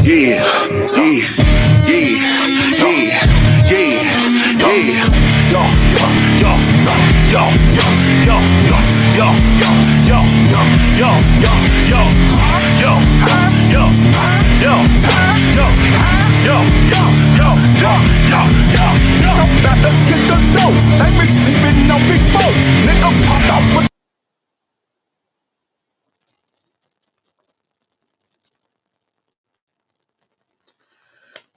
Yeah, yeah, yeah, yeah, yeah, yeah. Yo, yo, yo, yo, yo, yo, yo, yo, yo, yo, yo, yo, yo, yo, yo, yo, yo, yo, yo, yo. I'm about to get the dough. They been sleeping on before. Nigga popped out with.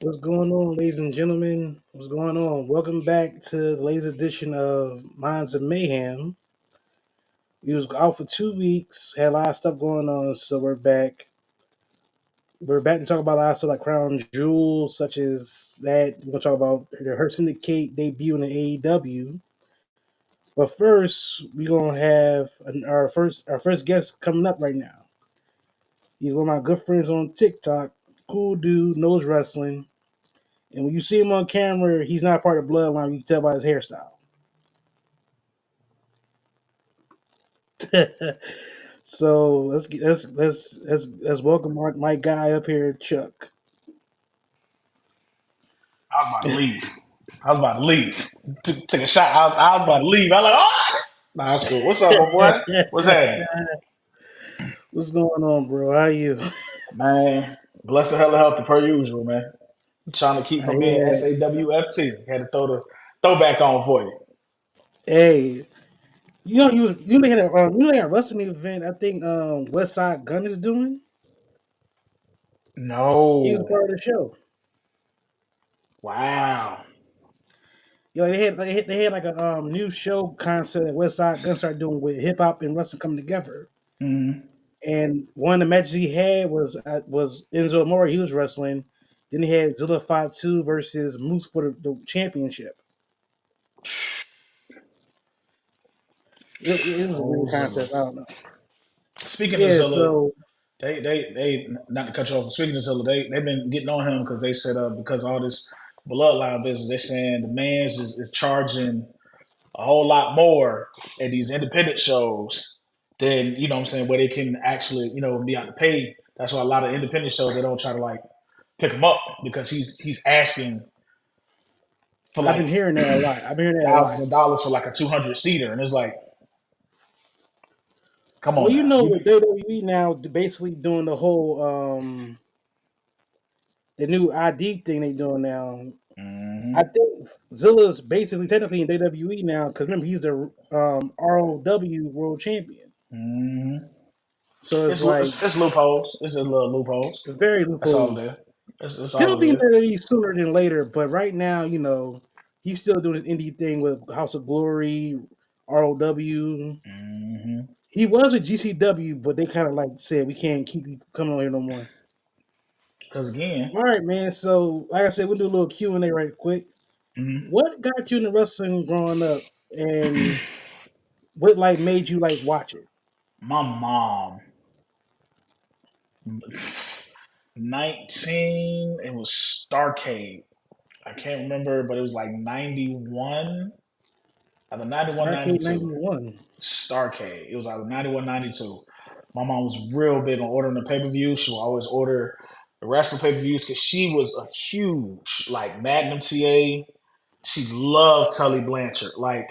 What's going on, ladies and gentlemen? What's going on? Welcome back to the latest edition of Minds of Mayhem. We was out for 2 weeks, had a lot of stuff going on, so we're back. We're back to talk about a lot of stuff like Crown Jewel, such as that. We're gonna talk about the Her Syndicate debut in the AEW. But first, we're gonna have our first guest coming up right now. He's one of my good friends on TikTok. Cool dude, knows wrestling. And when you see him on camera, he's not part of Bloodline. You can tell by his hairstyle. So let's welcome my guy up here, Chuck. I was about to leave. I was about to leave. Took a shot. I was about to leave. I was like, oh, nah, that's cool. What's up, my boy? What's happening? What's going on, bro? How you? Man, bless the hell of healthy per usual, man. I'm trying to keep from being Yeah. SAWFT. Had to throw the throwback on for you. Hey, you know they had a wrestling event. I think West Side Gun is doing. He was No. part of the show. Wow. They had like a new show concept that West Side Gun started doing with hip hop and wrestling coming together. Mm-hmm. And one of the matches he had was Enzo Amore. He was wrestling. Then he had Zilla 5-2 versus Moose for the championship. It was a weird Oh, Zilla. concept. I don't know. Speaking of Yeah, Zilla, so they not to cut you off. Speaking of Zilla, they've been getting on him because they said because all this bloodline business, they're saying the man's is charging a whole lot more at these independent shows than what I'm saying, where they can actually be out to pay. That's why a lot of independent shows they don't try to like pick him up because he's asking for I've been like hearing that a lot. I've been hearing that a lot. thousands of dollars for like a 200 seater, and it's like, come Well, on you now, know, with WWE now basically doing the whole the new ID thing they doing now. I Mhm. think Zilla's basically technically in WWE now because remember he's the ROW World Champion. Mhm. So it's It's, like it's it's loopholes. It's just little loopholes. very That's all it loopholes. is. It's He'll all be in it is. WWE sooner than later, but right now, he's still doing his indie thing with House of Glory, ROW. Mhm. He was with GCW, but they kind of like said we can't keep you coming on here no more. Because again, All right, man. So, like I said, we'll do a little Q&A right quick. mhm. What got you into wrestling growing up, and what like made you like watch it? My mom 19, it was Starcade. I can't remember, but it was like 91, either 91, Arcade 92. 91. Starcade. It was either 91, 92. My mom was real big on ordering the pay per view. She would always order the wrestling pay per views because she was a huge, like, Magnum TA. She loved Tully Blanchard. Like,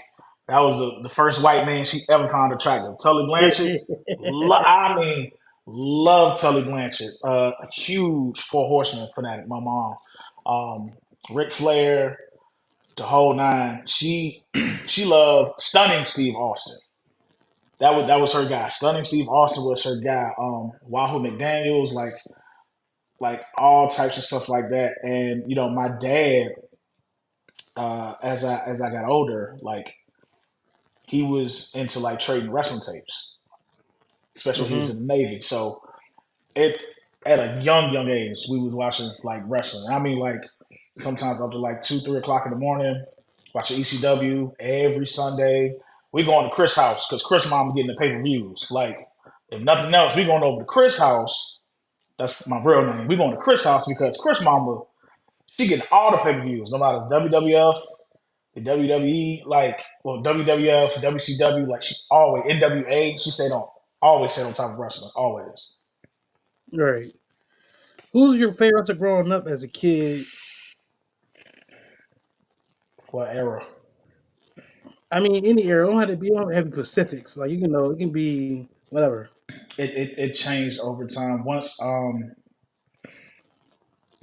that was the first white man she ever found attractive. Tully Blanchard, I mean, love Tully Blanchard. A huge Four Horsemen fanatic. My mom, Ric Flair, the whole nine. She loved Stunning Steve Austin. That was her guy. Stunning Steve Austin was her guy. Wahoo McDaniels, like all types of stuff like that. And my dad, as I got older, like he was into like trading wrestling tapes, especially when he was hmm in the Navy. So it at a young age we was watching like wrestling. I mean, like sometimes up to like 2, 3 o'clock in the morning, watching ECW every Sunday. We going to Chris' house because Chris' mom getting the pay per views. Like if nothing else, we going over to Chris' house. That's my real name. We going to Chris' house because Chris' mama, she getting all the pay per views, no matter WWF, the WWE, like WWF, WCW, like she always NWA. She said on always stayed on top of wrestling, always. Right. Who's your favorite wrestler growing up as a kid? What era? I mean, any era. Don't have to be. Don't have to be specifics. Like you can know, it can be whatever. It changed over time. Once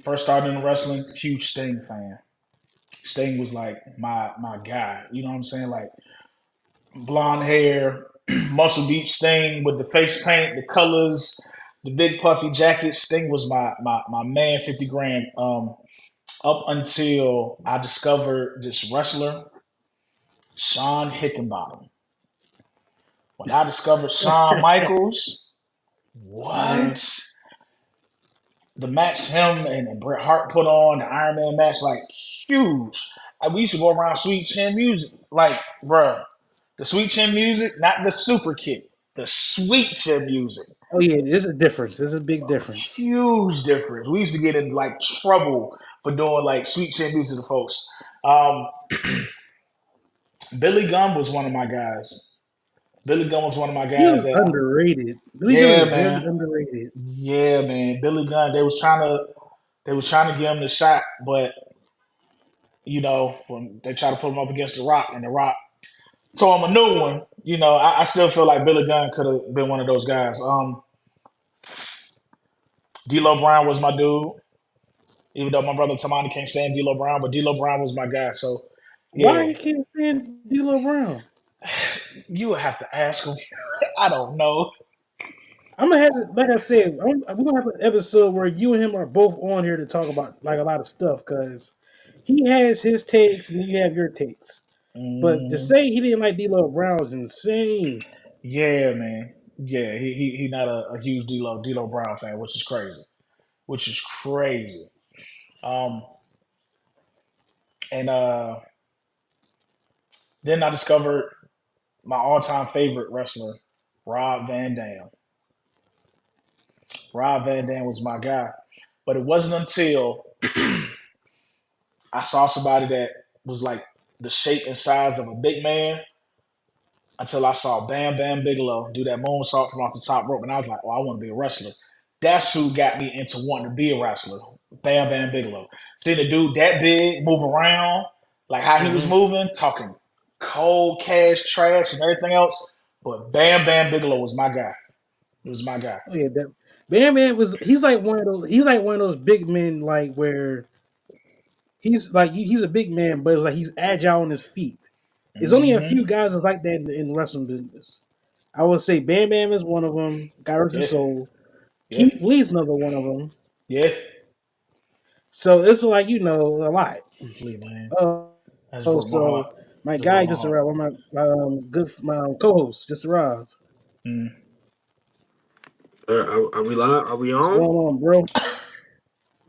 first started in wrestling, huge Sting fan. Sting was like my guy. You know what I'm saying? Like blonde hair, muscle beach Sting with the face paint, the colors, the big puffy jacket. Sting was my man. 50 grand. Up until I discovered this wrestler, Shawn Hickenbottom. When I discovered Shawn Michaels, Uh-huh. what? The match him and Bret Hart put on, the Iron Man match, like huge. We used to go around Sweet Chin Music, like, bruh, the Sweet Chin Music, not the super kick, the Sweet Chin Music. Oh yeah, there's a difference. There's a big difference. Huge difference. We used to get in like trouble for doing like Sweet Chin Music to folks. Um, Billy Gunn was one of my guys. Billy Gunn was one of my He guys was that, underrated. Billy Gunn yeah, is very man, underrated. yeah, man. Billy Gunn. They was trying to give him the shot, but when they try to put him up against The Rock, and The Rock told him a new one. I still feel like Billy Gunn could have been one of those guys. D'Lo Brown was my dude, even though my brother Tamani can't stand D'Lo Brown, but D'Lo Brown was my guy. So, Why yeah, you can't stand D'Lo Brown? you would have to ask him. I don't know. I'm gonna have to, like I said, we're gonna have an episode where you and him are both on here to talk about like a lot of stuff because he has his takes and you have your takes. But to Mhm. say he didn't like D'Lo Brown is insane. Yeah, man. Yeah, he not a huge D'Lo Brown fan, which is crazy. Which is crazy. Um, and then I discovered my all time favorite wrestler, Rob Van Dam. Rob Van Dam was my guy. But it wasn't until I saw somebody that was like the shape and size of a big man until I saw Bam Bam Bigelow do that moonsault from off the top rope. And I was like, oh, I want to be a wrestler. That's who got me into wanting to be a wrestler. Bam Bam Bigelow. See the dude that big, move around, like how he was Hmm. moving, talking cold cash trash and everything else. But Bam Bam Bigelow was my guy. He was my guy. Oh yeah, that Bam Bam was he's like one of those he's like one of those big men like where he's like he's a big man, but it's like he's agile on his feet. There's only a few Mm-hmm. guys that's like that in the wrestling business. I would say Bam Bam is one of them. God rest his Yeah. soul. Yeah. Keith Lee's another one of them. Yeah. So it's like a lot. Keith Lee, man. That just So broke my heart. my Just broke guy my just heart. arrived. One of my co-host just arrived. Mm. Are we live? Are we What's on? going on, bro?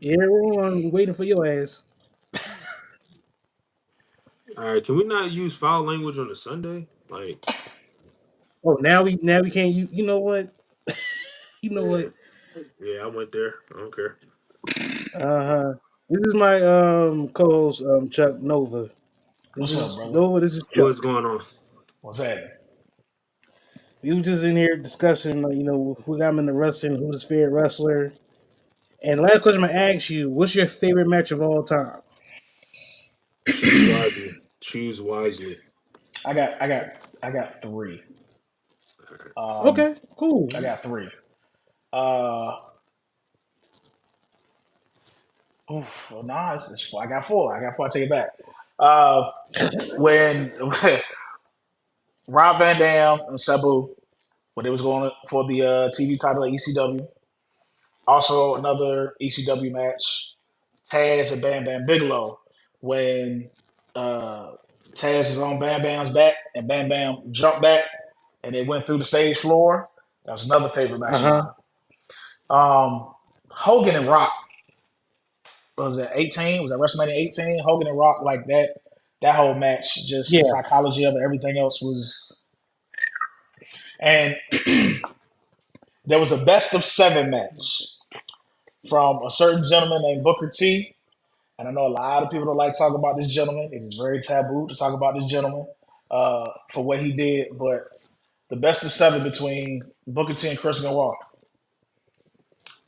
Yeah, we're on. We're waiting for your ass. All right. Can we not use foul language on a Sunday? Like, Oh, now we can't. You know what? You know yeah, what? yeah. I went there. I don't care. Uh-huh. This is my co-host Chuck Nova. This What's up, is brother? Nova. This is What's Chuck. going on? What's happening? We were just in here discussing, who got him in the wrestling, who's his favorite wrestler. And the last question I ask you: what's your favorite match of all time? Choose wisely. Choose wisely. I got three. All right. Um, Okay, cool. I got three. Uh, well, nah, it's four. I got four. I got four. I take it back. Uh, when Rob Van Dam and Sabu, when they was going for the TV title at ECW. Also, another ECW match, Taz and Bam Bam Bigelow, when uh, Taz is on Bam Bam's back and Bam Bam jumped back and they went through the stage floor. That was another favorite match of Uh-huh. mine. Hogan and Rock was at 18. Was at WrestleMania 18. Hogan and Rock like that. That whole match, just the Yeah. psychology of it, everything else was. And there was a best of seven match from a certain gentleman named Booker T. And I know a lot of people don't like talking about this gentleman. It is very taboo to talk about this gentleman for what he did. But the best of seven between Booker T and Chris Benoit.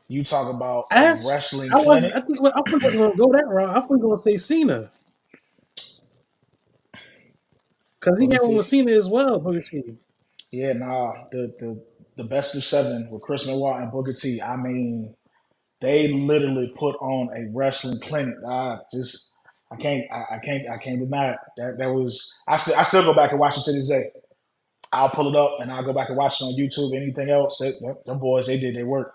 You talk about a As wrestling I was, clinic. I wasn't gonna go that route. I was gonna say Cena because he Booker had one T. with Cena as well. Booker T. Yeah, nah. The best of seven with Chris Benoit and Booker T. I mean, they literally put on a wrestling clinic. I can't deny it. That was. I still go back and watch it to this day. I'll pull it up and I'll go back and watch it on YouTube. Anything else, them boys, they did their work.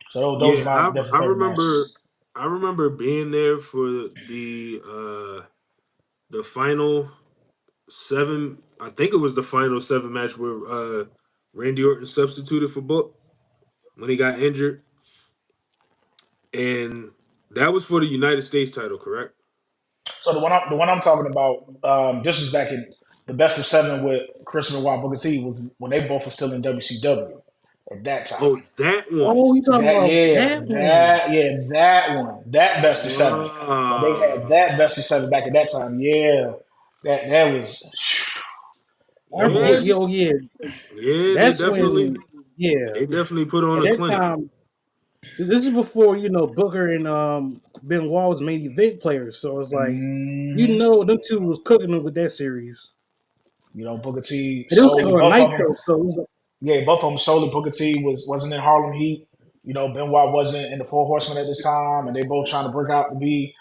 So those Yeah, are my definitely I favorite remember matches. I remember being there for the final seven. I think it was the final seven match where Randy Orton substituted for Book when he got injured, and that was for the United States title, correct? So the one I'm talking about, this was back in the best of seven with Chris Benoit, Booker T, was when they both were still in WCW at that time. Oh, that one. Oh, you talking That about yeah, that one? that yeah, that one, that best of seven. When they had Ah, that best of seven back at that time, yeah, that was I them yeah, yeah, yeah, oh boys. yeah. yeah. That's when, yeah. They definitely put on At a that clinic. time, this is before Booker and Benoit was main event players. So it's like, Hmm. them two was cooking them with that series, Booker T and it was like solely on both of them. Nitro. So it was like, Yeah, both of them solely. Booker T wasn't in Harlem Heat. Benoit wasn't in the Four Horsemen at this time, and they both trying to break out to be,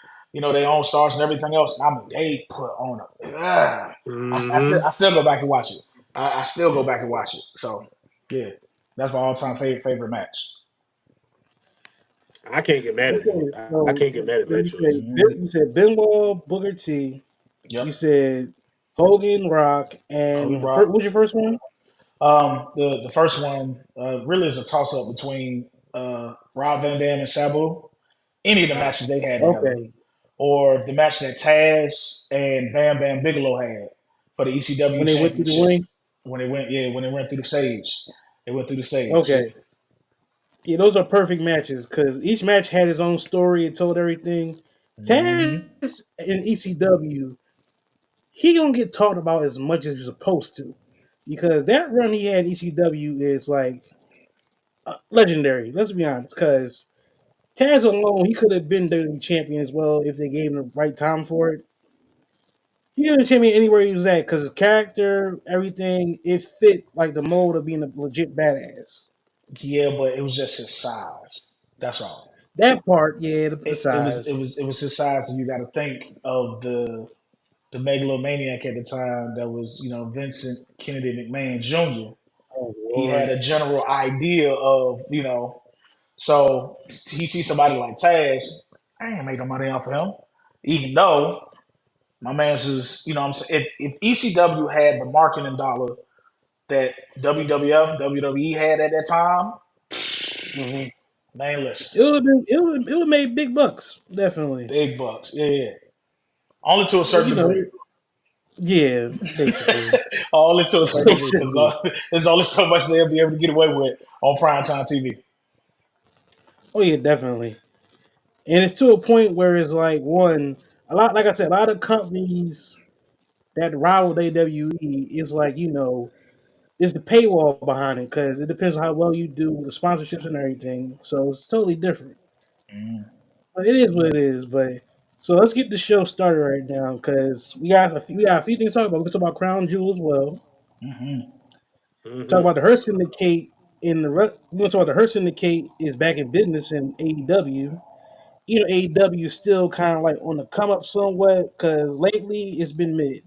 their own stars and everything else. I mean, they put on a. Hmm. I still go back and watch it. I still go back and watch it. So yeah, that's my all time favorite match. I can't get mad at okay, it. I so can't get mad at so that choice. you said Benoit, Booker T. You Yep. said Hogan, Rock, Hogan and the first. Rock. What's your first one? The first one really is a toss up between Rob Van Dam and Sabu. Any of the Ah, matches they had together, Okay, or the match that Taz and Bam Bam Bigelow had for the ECW when they went through the Championship ring. when they went through the stage. They went through the stage. Yeah. Okay, yeah, those are perfect matches because each match had its own story. It told everything. Hmm. Taz in ECW, he gonna get talked about as much as he's supposed to, because that run he had in ECW is like legendary. Let's be honest, because Taz alone, he could have been WWE champion as well if they gave him the right time for it. He could have been champion anywhere he was at because his character, everything, it fit like the mold of being a legit badass. Yeah, but it was just his size. That's all. That part, yeah, the It size. was it was his size, and you got to think of the megalomaniac at the time that was Vincent Kennedy McMahon Jr. Oh He had Lord. a general idea of so he sees somebody like Taz. I ain't make no money off of him, even though my man's was what I'm saying, if ECW had the marketing dollar that WWF WWE had at that time, Hmm. man, listen, It would have made big bucks, definitely. big bucks, yeah, yeah. Only to a Well, certain degree. yeah, basically, Only to a certain degree, because basically. there's only so much they'll be able to get away with on primetime TV. Oh yeah, definitely. And it's to a point where it's like one a lot. Like I said, a lot of companies that rival WWE is like is the paywall behind it because it depends on how well you do with the sponsorships and everything. So it's totally different. Mm, But it is what it is. But so let's get the show started right now because we got a few things to talk about. We can talk about Crown Jewel as well. mm-hmm. Talk hmm. about the Hurt Syndicate we're gonna talk about the Hurt Syndicate is back in business in AEW. AEW is still kind of like on the come up somewhat because lately it's been mid.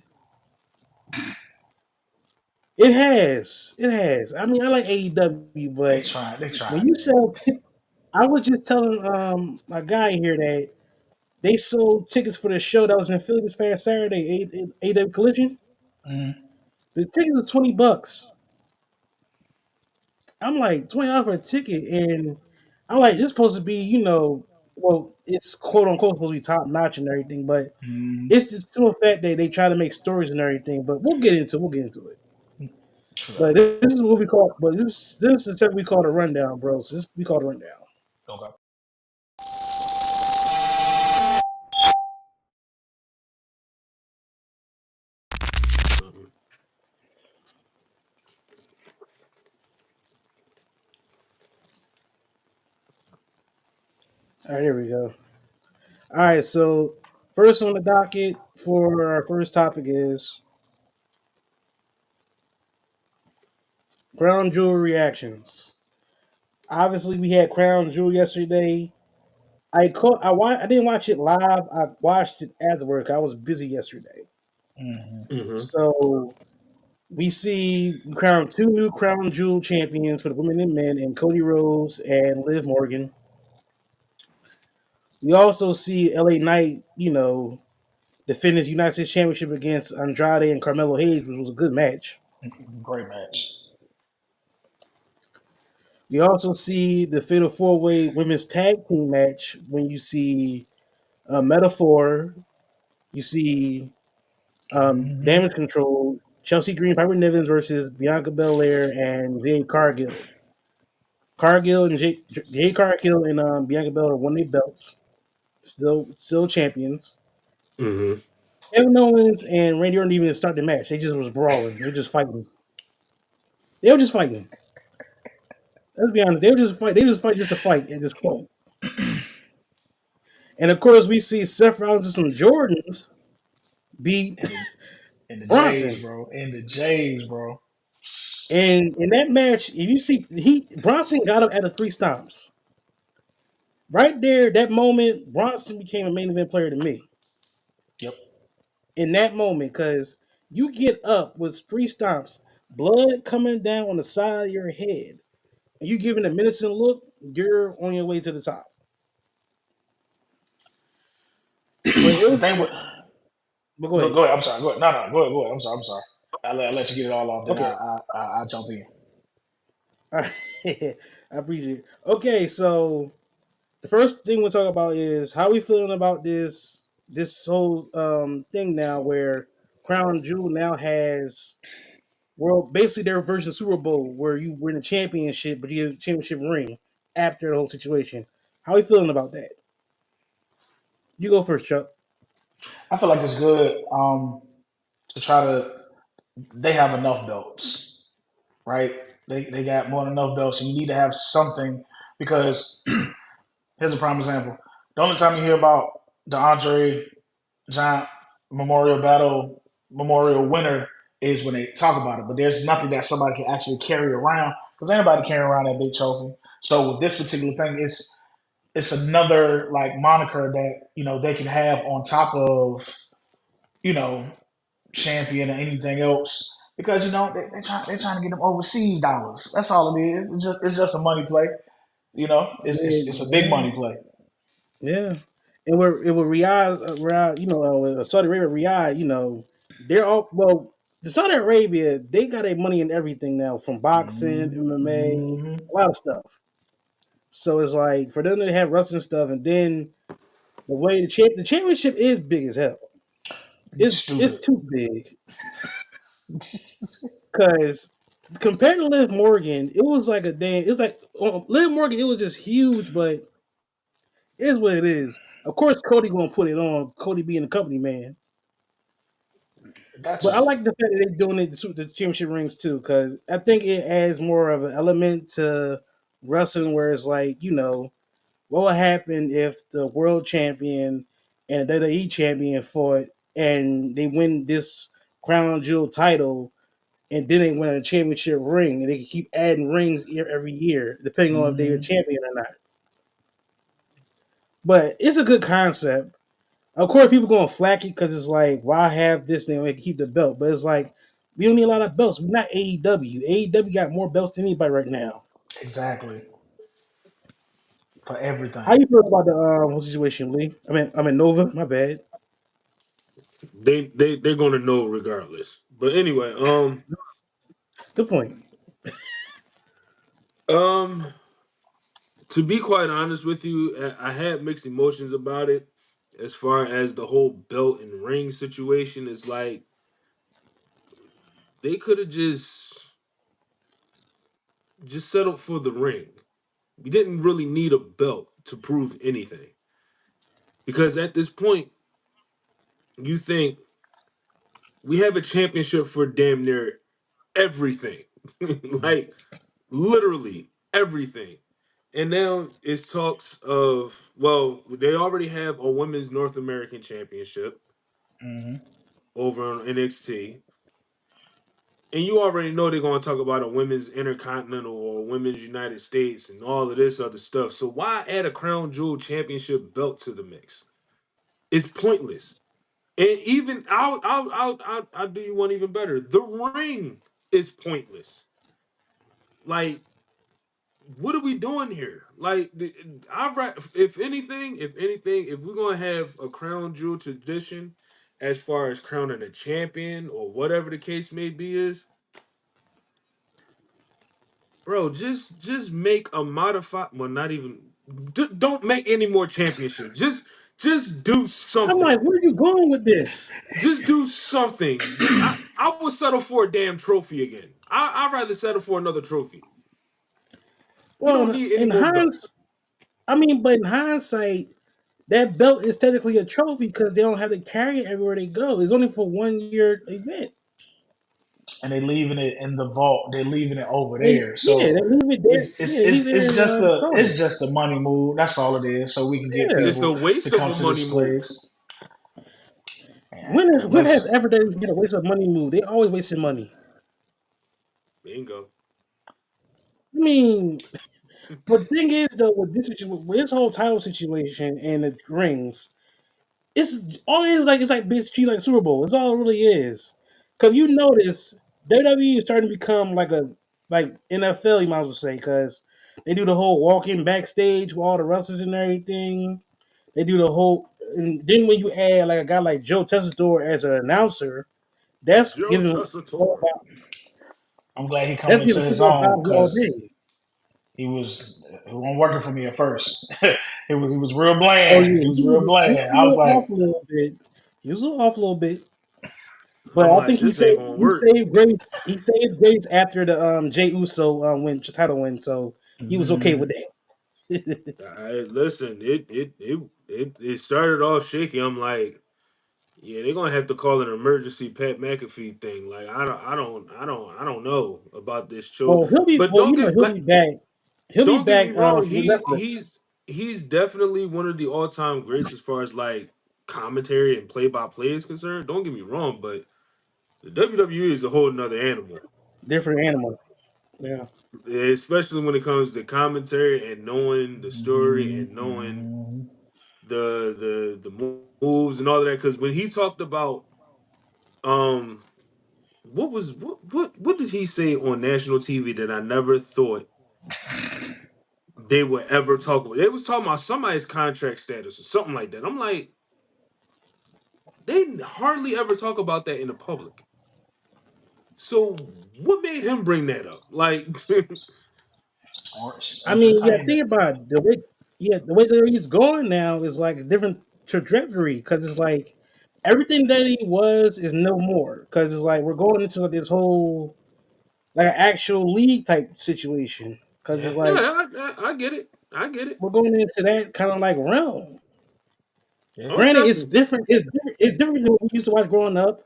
It has. I mean, I like AEW, They but trying, they when trying, you man. sell, I was just telling a guy here that they sold tickets for the show that was in Philly this past Saturday, AEW Collision. Mm, The ticket was $20. I'm like $20 for a ticket, and I'm like, this is supposed to be, well, it's quote unquote supposed to be top notch and everything, but mm, it's the simple fact that they try to make stories and everything. But we'll get into it. true. But this is what we call. But this is what we call the rundown, bro. So this we call the rundown. Okay. All right, here we go. All right, so first on the docket for our first topic is Crown Jewel reactions. Obviously, we had Crown Jewel yesterday. I didn't watch it live. I watched it afterwards. I was busy yesterday. Hmm. Mm-hmm. So we crowned two new Crown Jewel champions for the women and men, and Cody Rhodes and Liv Morgan. We also see LA Knight, defend his United States Championship against Andrade and Carmelo Hayes, which was a good match. Great match. We also see the Fatal Four Way Women's Tag Team match when you see Metaphor, you see Hmm. Damage Control, Chelsea Green, Piper Niven versus Bianca Belair and Jade Cargill. Jade Cargill and Bianca Belair won their belts, still champions. Mm-hmm. Kevin Owens and Randy Orton didn't even start the match. They just was brawling. They were just fighting. They were just fighting. Let's be honest. They were just fight. They just fight just to fight at this point. And of course, we see Seth Rollins and some Jordans beat And the and the Jays, Bronson. bro. And the Jays, bro. And in that match, if you see, Bronson got up at the three stomps. Right there, that moment, Bronson became a main event player to me. Yep. In that moment, because you get up with three stomps, blood coming down on the side of your head, and you giving a menacing look, you're on your way to the top. But it The was, thing with but go ahead. go ahead. I'm sorry. Go ahead. No, no. Go ahead. Go ahead. I'm sorry. I'm sorry. I'll let you get it all off. Then Okay, I'll jump in. I appreciate it. Okay, so the first thing we'll talk about is how we feeling about this whole thing now where Crown Jewel now has basically their version of Super Bowl where you win a championship but you get a championship ring after the whole situation. How we feeling about that? You go first, Chuck. I feel like it's good to try to. They have enough belts, right? They got more than enough belts, and you need to have something because here's a prime example. The only time you hear about the Andre Giant Memorial Battle Memorial winner is when they talk about it, but there's nothing that somebody can actually carry around because anybody carrying around that big trophy. So with this particular thing, it's another like moniker that they can have on top of you know champion or anything else because they're trying to get them overseas dollars. That's all it is. It's just a money play. It's a big Yeah, money play. yeah. And with Riyadh, Saudi Arabia, Riyadh, they're all well. The Saudi Arabia, they got their money in everything now, from boxing, MMA, Mm-hmm. a lot of stuff. So it's like for them to have wrestling stuff, and then the way the championship is big as hell. It's Stupid. too big because compared to Liv Morgan, it was like a damn. It's like Liv Morgan, it was just huge, but it's what it is. Of course, Cody gonna put it on. Cody being the company man, Got but to. I like the fact that they're doing it the championship rings too, because I think it adds more of an element to wrestling, where it's like what would happen if the world champion and the WWE champion fought and they win this crown jewel title and then they win a championship ring and they can keep adding rings every year depending on if they're a Mm-hmm. champion or not. But it's a good concept. Of course, people going to flack it because it's like, why have this thing? We can keep the belt, but it's like we don't need a lot of belts. We're not AEW. AEW got more belts than anybody right now. Exactly. For How everything. you feel about the whole situation, Lee? I mean Nova. My bad. They're gonna know regardless. But anyway, Good point. um, to be quite honest with you, I had mixed emotions about it. As far as the whole belt and ring situation, is like they could have just settled for the ring. We didn't really need a belt to prove anything because at this point, you think we have a championship for damn near everything, like literally everything. And now it's talks of, well, they already have a women's North American championship Hmm. over on NXT. And you already know they're going to talk about a women's intercontinental or women's United States and all of this other stuff. So why add a Crown Jewel championship belt to the mix? It's pointless. And even I'll do you one even better. The ring is pointless. Like, what are we doing here? Like, if anything, if we're gonna have a crown jewel tradition, as far as crowning a champion or whatever the case may be, is bro, just make a modified. Well, not even. Don't make any more championships. Just do I'm something. like, where are you going with this? Just do something. I would settle for a damn trophy again. I'd rather settle for another trophy. We don't Well, need any in more hindsight, belts. I mean, but in hindsight, that belt is technically a trophy because they don't have to carry it everywhere they go. It's only for 1 year event. And they leaving it in the vault. They're leaving it over They, there. yeah, So they leave it there. Yeah, they leave it there it's in just a Charlotte. it's just a money move. That's all it is. So we can get Yeah. It's a people to waste of come a to money this move. place. Yeah, When has let's. ever been a waste of money move? They always wasting money. Bingo. I mean, but the thing is though, with this whole title situation and the rings, it's all it is like it's like basically like Super Bowl. It's all it really is. Cause you notice WWE is starting to become like NFL, you might as well say, because they do the whole walk in backstage with all the wrestlers and everything. They do the whole, and then when you add like a guy like Joe Tessitore as an announcer, that's Joe giving Tessitore. I'm glad he coming that's into giving his football own vibes all because day. he wasn't working for me at first. He was real Oh bland. yeah, He was real he was bland. a I was little like, off a little bit. He was a little off a little bit. But I'm I like, think this ain't gonna he work. saved grace. He saved grace after the Jay Uso win title win, so he was okay with mm, that. Listen, it started off shaky. I'm like, yeah, they're gonna have to call an emergency Pat McAfee thing. Like, I don't know about this choice. Well, he'll be But well. You know, he'll be back. He'll be don't get me back wrong. for wrestlers. He's definitely one of the all time greats as far as like commentary and play by play is concerned. Don't get me wrong, but the WWE is a whole nother animal, Different animal. Yeah. especially when it comes to commentary and knowing the story mm, and knowing mm. the moves and all of that. Because when he talked about um what did he say on national TV that I never thought they would ever talk about? They was talking about somebody's contract status or something like that. I'm like, they hardly ever talk about that in the public. So what made him bring that up? Like, Sports I mean, yeah. entertainment. Think about it. The way that he's going now is like a different trajectory because it's like everything that he was is no more because it's like we're going into like this whole like an actual league type situation because Yeah. it's yeah, like I get it. I get it. we're going into that kind of like realm. Yeah. Oh, Granted, trust it's me. different. It's different than what we used to watch growing up,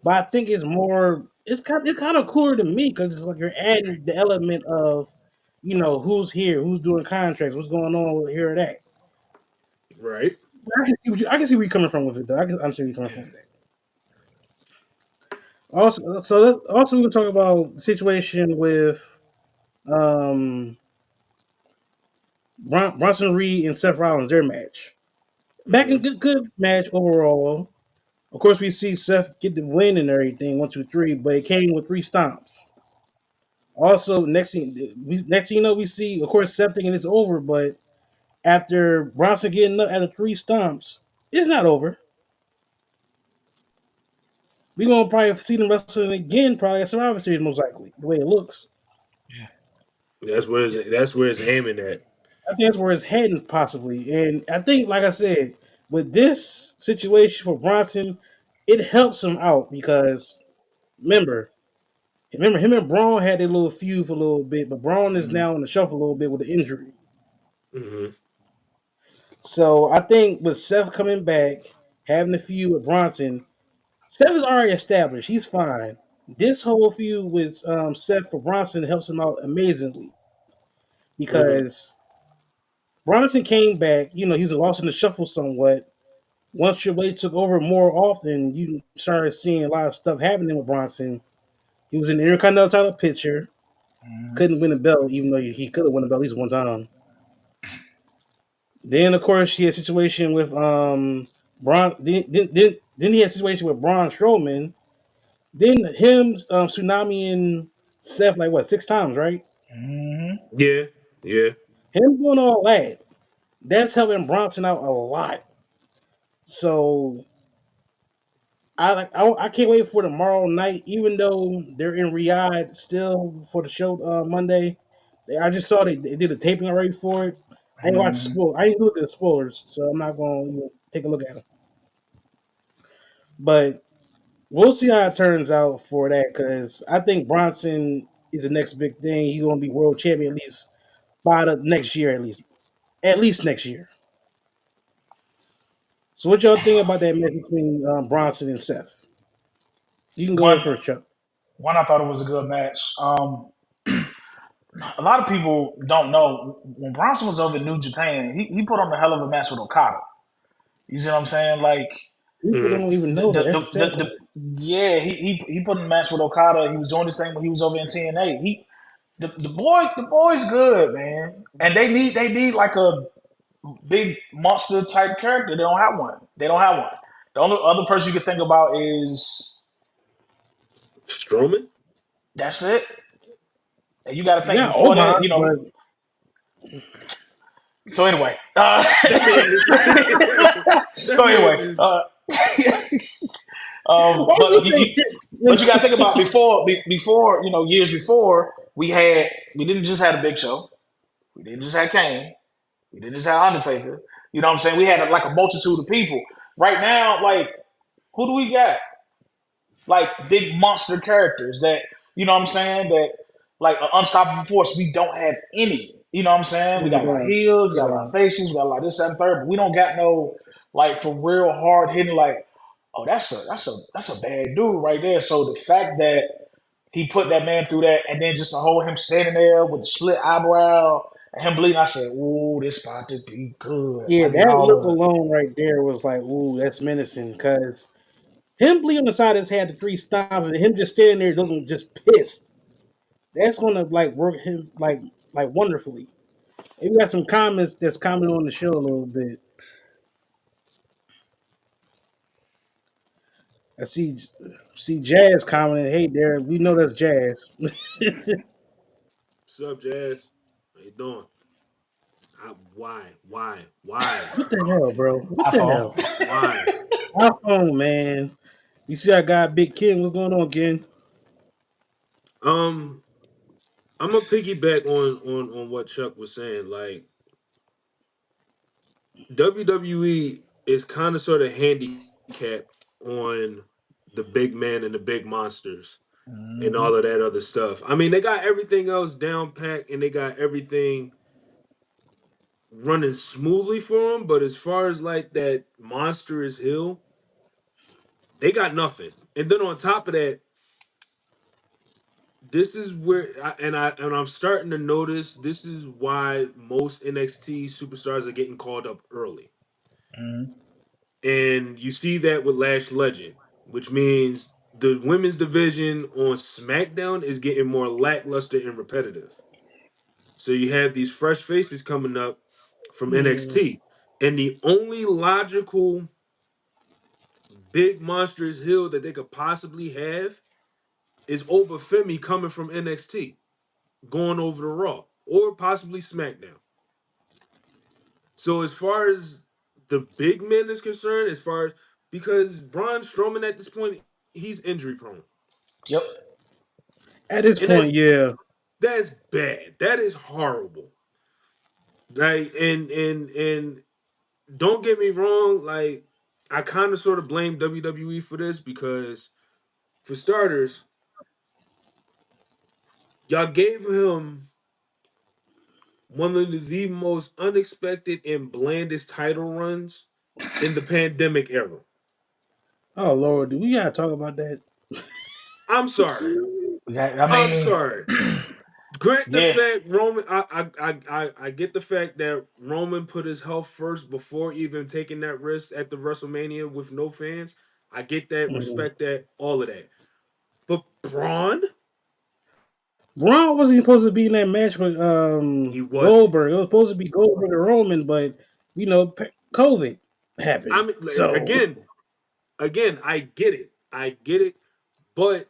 but I think it's more. It's kind of cooler to me because it's like you're adding the element of, you know, who's here, who's doing contracts, what's going on with here or that. Right. I can see where you're coming from with it though. I can understand where you're coming from Yeah. with that. Also we can talk about the situation with um Bronson Reed and Seth Rollins, their match. Back in Hmm. good match overall. Of course, we see Seth get the win and everything, 1, 2, 3, but it came with 3 stomps. Also, next thing you know, we see, of course, Seth thinking it's over, but after Bronson getting up after 3 stomps, it's not over. We're gonna probably see them wrestling again, probably at Survivor Series, most likely, the way it looks. Yeah. Yeah. That's where it's aiming at. I think that's where it's heading, possibly. And I think, like I said, with this situation for Bronson, it helps him out because remember, remember him and Braun had their little feud for a little bit, but Braun is Mm. now on the shelf a little bit with the injury. Hmm. So I think with Seth coming back, having the feud with Bronson, Seth is already established. He's fine. This whole feud with Seth for Bronson helps him out amazingly Hmm. because Bronson came back. He was lost in the shuffle somewhat. Once Triple H took over more often, you started seeing a lot of stuff happening with Bronson. He was in the Intercontinental title picture. Hmm. Couldn't win a belt, even though he could have won a belt at least one time. Then, of course, he had a situation with Braun. Then he had a situation with Braun Strowman. Then him, Tsunami, and Seth, like what, 6 times, right? Hmm. Yeah, yeah. Him doing all that, that's helping Bronson out a lot. So I can't wait for tomorrow night, even though they're in Riyadh still for the show Monday. I just saw they did a taping already for it. I ain't watch Hmm. spoil. I ain't look at the spoilers, so I'm not going to take a look at them. But we'll see how it turns out for that because I think Bronson is the next big thing. He's going to be world champion at least by the next year, at least next year. So what y'all think about that match between Bronson and Seth? You can go One, ahead first, Chuck. one, I thought it was a good match. A lot of people don't know when Bronson was over in New Japan, he put on a hell of a match with Okada. You see what I'm saying? Like People Mhm. don't even the know that. the That's the, the sad the, part. the yeah, he put in a match with Okada. He was doing this thing when he was over in TNA. The boy's good, man. And they need like a big monster type character. They don't have one. They don't have one. The only other person you can think about is Strowman. that's it. And you got to You think got before that, Omos, but So anyway, That man is. That so man anyway, is why but you you, but you got to think about before years before we didn't just have a Big Show, we didn't just have Kane, we didn't just have Undertaker. You know what I'm saying? We had like a multitude of people. Right now, like who do we got? Like big monster characters that you know what I'm saying that like an unstoppable force. We don't have any. You know what I'm saying? We we got a lot of don't, heels, we we got a lot of don't. faces, we got a lot of this, that, and third. But we don't got no like for real hard hitting like oh that's a bad dude right there. So the fact that he put that man through that and then just to hold him standing there with the split eyebrow and him bleeding, I said, "Ooh, this about to be good. Yeah, I need that all look of it." alone right there was like, ooh, that's menacing. Because him bleeding on the side of his head, the 3 stops, and him just standing there looking just pissed. That's gonna like work him like wonderfully. And we got some comments that's commenting on the show a little bit. I see Jazz commenting, "Hey there, we know that's Jazz." what's up, Jazz? How you doing? Why, What the hell, bro? What the iPhone. hell? why? iPhone, man. You see, I got Big Ken. What's going on, Ken? Um, I'm gonna piggyback on what Chuck was saying. Like WWE is kind of sort of handicapped on the big man and the big monsters and Hmm. all of that other stuff. I mean, they got everything else down packed and they got everything running smoothly for them. But as far as like that monstrous hill, they got nothing. And then on top of that, this is where I'm starting to notice this is why most NXT superstars are getting called up early. Hmm. And you see that with Lash Legend, which means the women's division on SmackDown is getting more lackluster and repetitive. So you have these fresh faces coming up from Hmm. NXT. And the only logical big monstrous hill that they could possibly have is Obafemi coming from NXT, going over to Raw, or possibly SmackDown. So as far as the big men is concerned, as far as because Braun Strowman at this point, he's injury prone. Yep. At this And that's point, yeah. that's bad. That is horrible. Like and don't get me wrong, like I kind of sort of blame WWE for this because for starters, y'all gave him one of the most unexpected and blandest title runs in the pandemic era. Oh Lord, do we gotta talk about that? I'm sorry. I I'm mean, sorry. Grant the Yeah, fact Roman, I get the fact that Roman put his health first before even taking that risk at the WrestleMania with no fans. I get that, Mhm. respect that, all of that. But Braun, Braun wasn't even supposed to be in that match with he wasn't. Goldberg. It was supposed to be Goldberg and Roman, but COVID I happened. mean, So again, I get it. But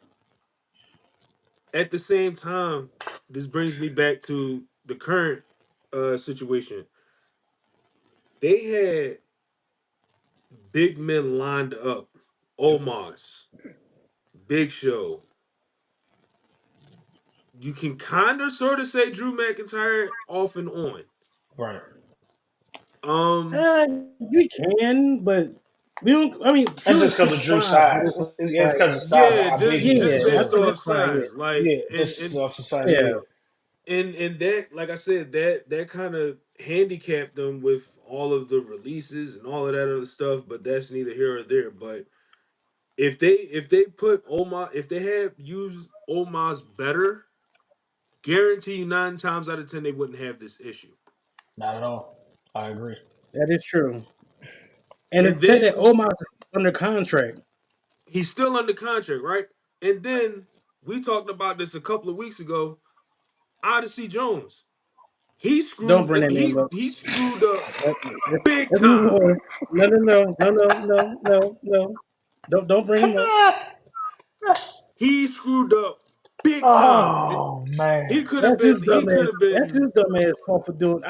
at the same time, this brings me back to the current situation. They had big men lined up. Omos, Big Show. You can kind of sort of say Drew McIntyre off and on. right. Um, uh, you can, but we don't. I mean, That's Drew just is because of just Drew's fine, but size. it's It's like, because of size and yeah, how big he just is. yeah, Yeah, based that's off fine. Yeah, size, like yeah. and This and society. yeah. Yeah, and that, like I said, that kind of handicapped them with all of the releases and all of that other stuff. But that's neither here or there. But if they put Omar, if they had used Omar's better, guarantee you 9 times out of 10 they wouldn't have this issue. not at all. I agree. That is true. And the And fact that then Omos is under contract, he's still under contract, right? And then we talked about this a couple of weeks ago. Odyssey Jones, he don't screwed bring that name he up. he screwed up big Let's move time. on. No, no, no, no, no, no, no, no. Don't bring him up. He screwed up big time. Oh man. He could have That's his been. He dumb could ass. have That's his been. dumb ass fault for doing.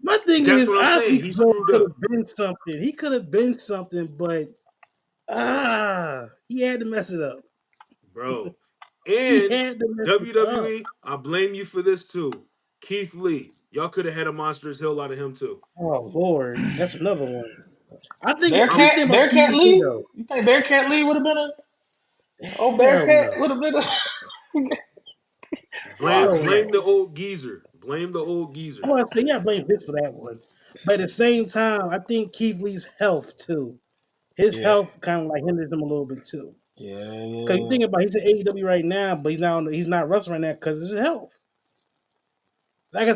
My thinking That's is, what I'm honestly, saying. He Joe screwed could up, have been something. He could have been something, but he had to mess it up. bro. He And had to mess it up. WWE, I blame you for this too. Keith Lee, y'all could have had a monstrous hill out of him too. Oh Lord, that's another one. I think I'm this thing Bearcat, about Bearcat PvP Lee. though. You think Bearcat Lee would have been a Hell Bearcat no. would have been a blame Hell blame the no. old geezer. Blame the old I'm geezer. gonna say, yeah, blame Vince for that one. But at the same time, I think Keith Lee's health too. His yeah, health kind of like hinders him a little bit too. yeah, Cause you yeah. think about, he's in AEW right now, but he's not wrestling right now because of his health. Like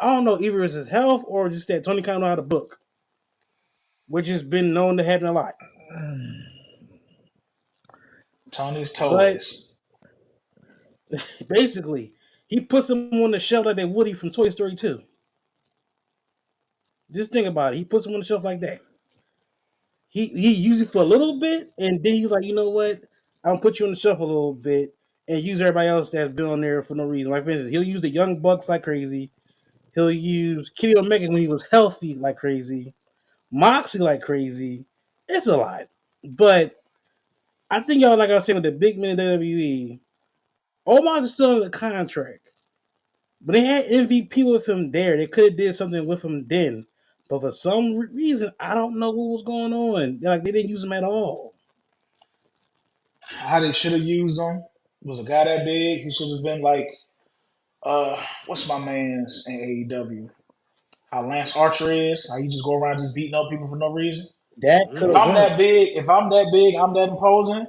I don't know either it's his health or just that Tony Khan know how to book, which has been known to happen a lot. Tony's But toys. basically, he puts him on the shelf like that Woody from Toy Story 2. Just think about it. He puts him on the shelf like that. He uses it for a little bit, and then he's like, you know what? I'll put you on the shelf a little bit and use everybody else that's been on there for no reason. Like for instance, he'll use the Young Bucks like crazy. He'll use Kenny Omega when he was healthy like crazy. Moxley like crazy. It's a lot. But I think y'all, like I was saying with the big men in WWE, Omos is still under contract. But they had MVP with him there. They could have did something with him then. But for some reason, I don't know what was going on. Like they didn't use him at all. How they should have used him was a guy that big. He should have been like, what's my man's in AEW? How Lance Archer is. How you just go around just beating up people for no reason. That could If have Hmm. I'm worked. that big, I'm that imposing.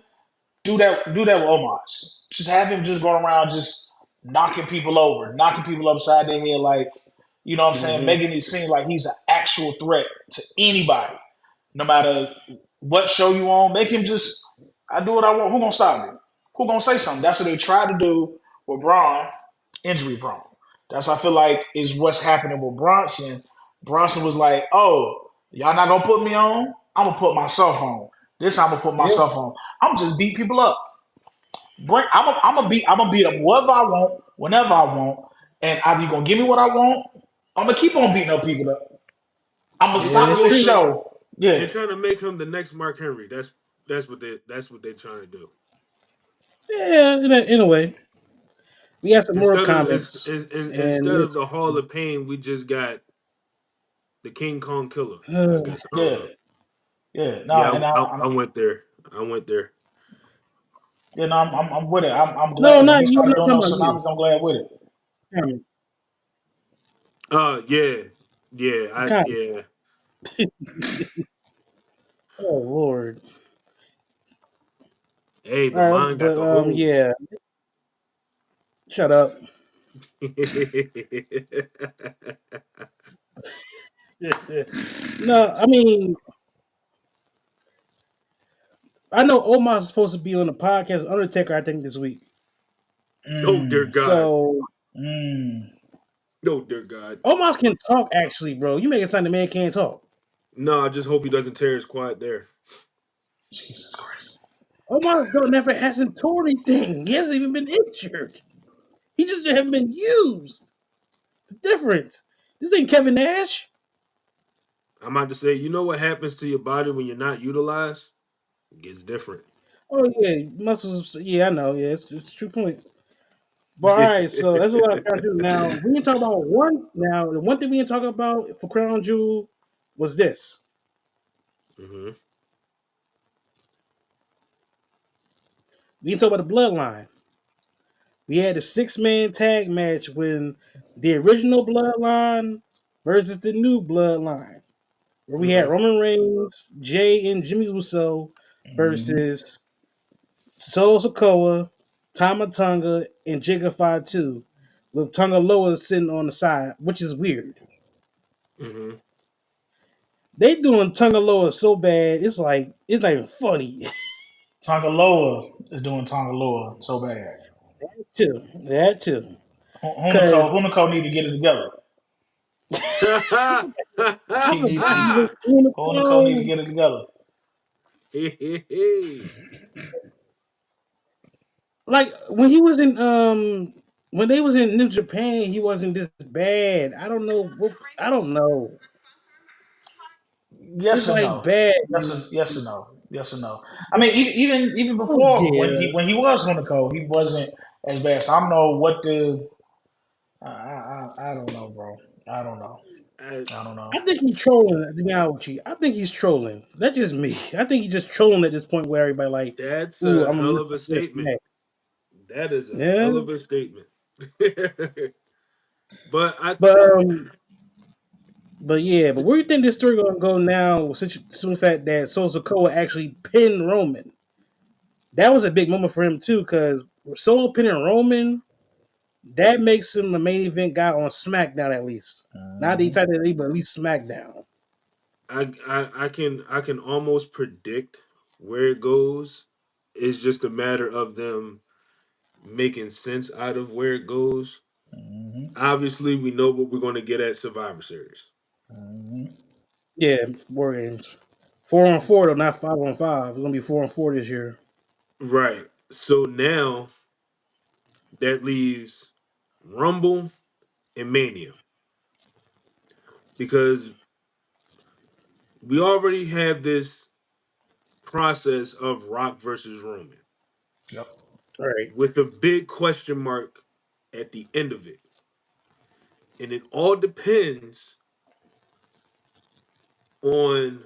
Do that with Omos. Just have him just going around just knocking people over, knocking people upside their head, like you know what I'm saying, Hmm. making it seem like he's an actual threat to anybody, no matter what show you on. Make him just, I do what I want. Who gonna stop me? Who gonna say something? That's what they tried to do with Braun, injury prone. That's what I feel like is what's happening with Bronson. Bronson was like, "Oh, y'all not gonna put me on? I'm gonna put myself on. This I'm gonna put Yeah, myself on. I'm just beat people up. I'm gonna beat them wherever I want, whenever I want, and either you gonna give me what I want. I'm gonna keep on beating up people up. I'm gonna yeah, stop that's your true. show. Yeah, They're trying to make him the next Mark Henry. That's what they're trying to do. Yeah, in a way. We had some more Instead of comments, and instead of the Hall of Pain, we just got the King Kong Killer. I it's guess I don't yeah, know. yeah. No, Yeah, and I went there. I went there. yeah, no, I'm with it. I'm no, glad when not he you. I'm started not doing talking those about you. tsunamis. I'm glad with it. Comment, Yeah, yeah, comment. yeah. Oh Lord. Hey, All the right, mind got but the hose. yeah. Shut up. No, I mean, I know Omar's supposed to be on the podcast Undertaker, I think, this week. Oh dear Mm, God. So mm. Oh dear God. Omar can talk actually, bro. You make it sound the man can't talk. No, I just hope he doesn't tear his quad there. Jesus Christ. Omar don't never hasn't torn anything. He hasn't even been injured. He just haven't been used. The difference. This ain't Kevin Nash. I'm about to say, you know what happens to your body when you're not utilized? It gets different. Oh yeah, muscles. Yeah, I know. Yeah, it's a true point. But all right, so that's a lot of Crown Jewel. Now we can talk about one. Now the one thing we can talk about for Crown Jewel was this. hmm We can talk about the Bloodline. We had a 6-man tag match when the original Bloodline versus the new Bloodline, where we hmm had Roman Reigns, Jay, and Jimmy Uso Mm-hmm. versus Solo Sikoa, Tama Tonga, and Jacob Fatu, with Tonga Loa sitting on the side, which is weird. hmm They doing Tonga Loa so bad, it's like it's not even funny. Tongaloa is doing Tongaloa so bad. too, that too, Hunico, because Hunico need to get it together. I He need forgot he, he was Hunico need to Unico. get it together. Like when he was in when they was in New Japan, he wasn't this bad. I don't know. I don't know. It's Yes or like no? bad. Yes or no? Yes or no? I mean, even Oh before yeah. when he was Hunico, he wasn't as bad. So I don't know what the I don't know, bro. I don't know. I- I don't know. I think he's trolling. To be honest with you, I think he's trolling. That's just me. I think he's just trolling at this point where everybody like, that's ooh, a I'm gonna hell miss of a this. statement. Next. That is a Yeah, hell of a statement. but but I but yeah, but where do you think this story gonna go now? Since the fact that Solo Sikoa actually pinned Roman, that was a big moment for him too, because Solo pinning Roman, that makes him a main event guy on SmackDown at least. Not the Mm-hmm. type of league, but at least SmackDown. I can almost predict where it goes. It's just a matter of them making sense out of where it goes. Mm-hmm. Obviously, we know what we're going to get at Survivor Series. Mm-hmm. Yeah, war games. 4-on-4 though, not 5-on-5. It's gonna be 4-on-4 this year. Right. So now that leaves Rumble and Mania because we already have this process of Rock versus Roman Yep. All right. with a big question mark at the end of it. And it all depends on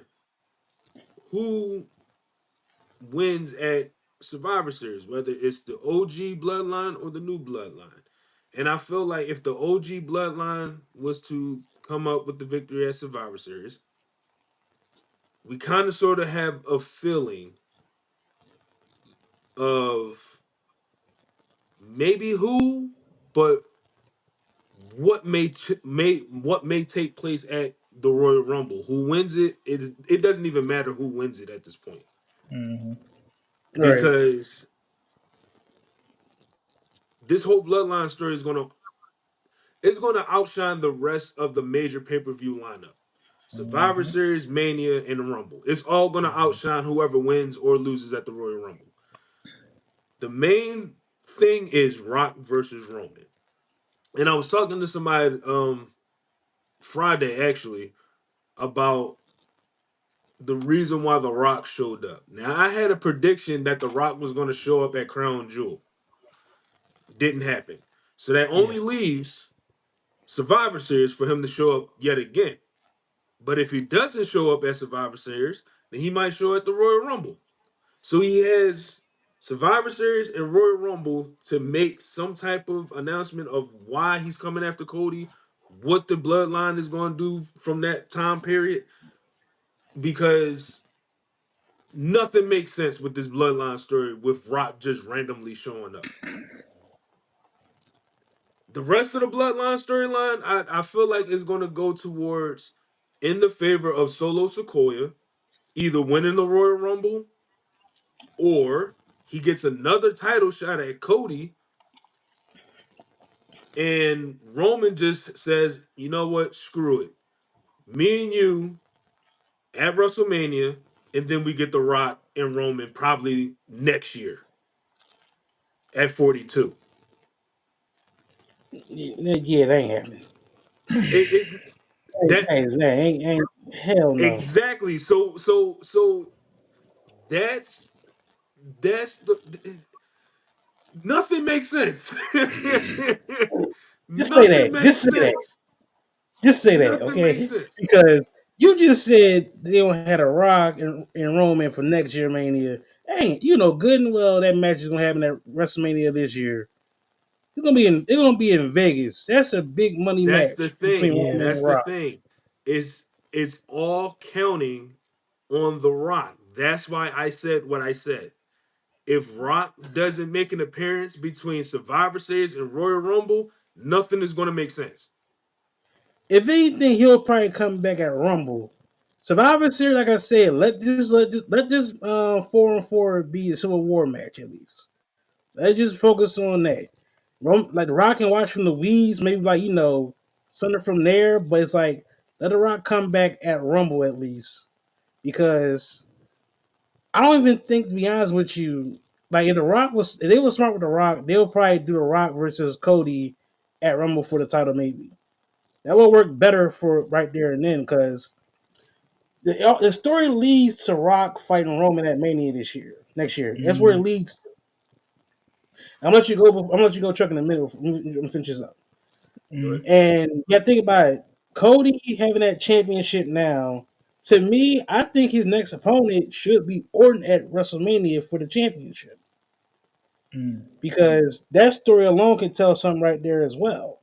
who wins at Survivor Series, whether it's the OG bloodline or the new bloodline. And I feel like if the OG bloodline was to come up with the victory at Survivor Series, we kind of sort of have a feeling of maybe who, but what may take place at the Royal Rumble. Who wins it? It doesn't even matter who wins it at this point Mm-hmm. All right. because this whole bloodline story is gonna outshine the rest of the major pay per view lineup. Survivor Mm-hmm. Series, Mania, and the Rumble. It's all gonna outshine whoever wins or loses at the Royal Rumble. The main thing is Rock versus Roman. And I was talking to somebody Friday actually about the reason why The Rock showed up. Now I had a prediction that The Rock was going to show up at Crown Jewel. Didn't happen. So that Yeah. only leaves Survivor Series for him to show up yet again. But if he doesn't show up at Survivor Series, then he might show at the Royal Rumble. So he has Survivor Series and Royal Rumble to make some type of announcement of why he's coming after Cody, what the bloodline is going to do from that time period, because nothing makes sense with this bloodline story with Rock just randomly showing up. The rest of the Bloodline storyline, I feel like is going to go towards in the favor of Solo Sequoia, either winning the Royal Rumble or he gets another title shot at Cody, and Roman just says, you know what, screw it. Me and you at WrestleMania, and then we get The Rock and Roman probably next year at 42. Yeah, that ain't happening. It's that Ain't hell no. exactly. So that's the nothing makes sense. Just say Nothing that. Just makes say that. sense. Just say that, Nothing makes okay? sense. Because you just said they don't have a Rock and Roman for next year Mania. Ain't you know good and well that match is gonna happen at WrestleMania this year. They're gonna be in Vegas. That's a big money That's the match between thing. Roman Yeah. and That's the Rock. thing. Is it's all counting on The Rock. That's why I said what I said. If Rock doesn't make an appearance between Survivor Series and Royal Rumble, nothing is going to make sense. If anything, he'll probably come back at Rumble. Survivor Series, like I said, let this 4-on-4 be a Civil War match at least. Let's just focus on that. Like the Rock can watch from the weeds, maybe like something from there. But it's like let the Rock come back at Rumble at least because I don't even think, to be honest with you, like if they were smart with the Rock, they'll probably do the Rock versus Cody at Rumble for the title maybe. That would work better for right there and then because the story leads to Rock fighting Roman at Mania next year. That's where it Mm-hmm. leads. I'm gonna let you go. I'm gonna let you go truck in the middle. Let me finish this up. Right? And yeah, think about it. Cody having that championship now. To me, I think his next opponent should be Orton at WrestleMania for the championship Mm. because that story alone can tell something right there as well.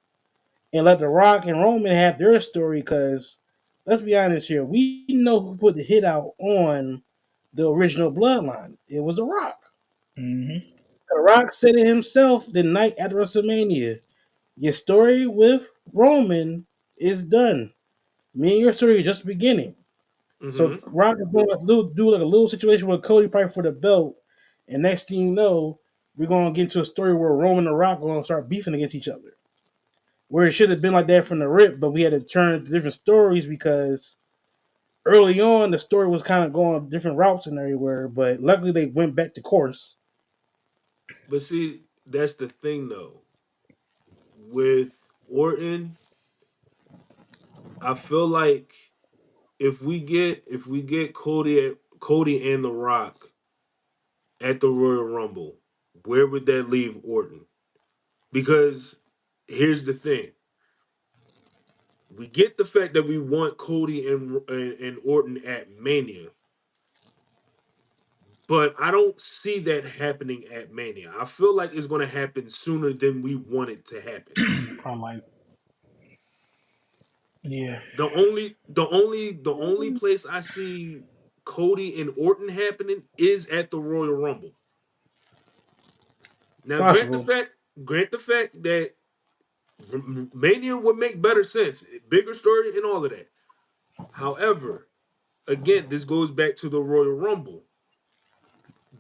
And let The Rock and Roman have their story because let's be honest here, we know who put the hit out on the original Bloodline. It was The Rock. Mm-hmm. The Rock said it himself the night at WrestleMania. Your story with Roman is done. Me and your story is just beginning. So Mm-hmm. Rock is going to do like a little situation with Cody probably for the belt, and next thing you know, we're going to get into a story where Roman and Rock are going to start beefing against each other. Where it should have been like that from the rip, but we had to turn to different stories because early on the story was kind of going different routes and everywhere. But luckily they went back to course. But see, that's the thing though. With Orton, I feel like if we get Cody and The Rock at the Royal Rumble, where would that leave Orton? Because here's the thing: we get the fact that we want Cody and Orton at Mania, but I don't see that happening at Mania. I feel like it's going to happen sooner than we want it to happen. Probably like, yeah. The only place I see Cody and Orton happening is at the Royal Rumble. Now, Possible. grant the fact that Mania would make better sense, bigger story, and all of that. However, again, this goes back to the Royal Rumble.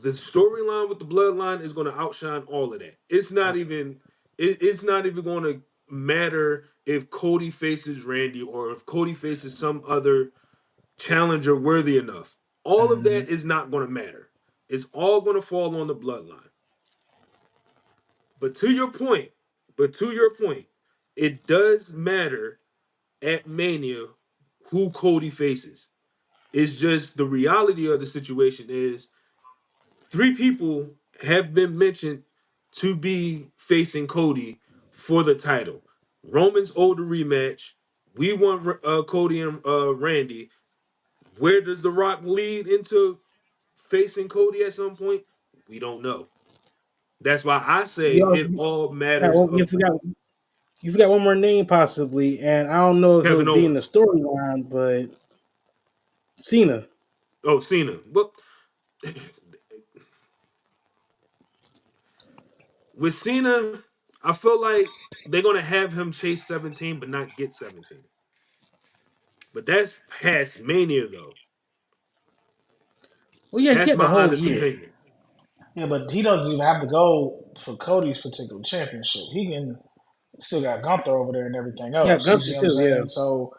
The storyline with the Bloodline is going to outshine all of that. It's not even going to matter if Cody faces Randy or if Cody faces some other challenger worthy enough. All of Mm-hmm. that is not going to matter. It's all going to fall on the Bloodline. But to your point, but to your point, it does matter at Mania who Cody faces. It's just the reality of the situation is three people have been mentioned to be facing Cody for the title. Roman's older rematch. We want Cody and Randy. Where does The Rock lead into facing Cody at some point? We don't know. That's why I say You it also all got matters one, of you forgot one more name possibly, and I don't know if it'll Kevin be in the Owens. storyline, but Cena. Oh, Cena. Well, with Cena, I feel like. they're gonna have him chase 17, but not get 17. But that's past Mania though. Well, yeah, he That's had the my whole honest year. opinion. Yeah, but he doesn't even have to go for Cody's particular championship. He can still got Gunther over there and everything Yeah, else. You Gunther see what I'm too. Yeah. saying? So,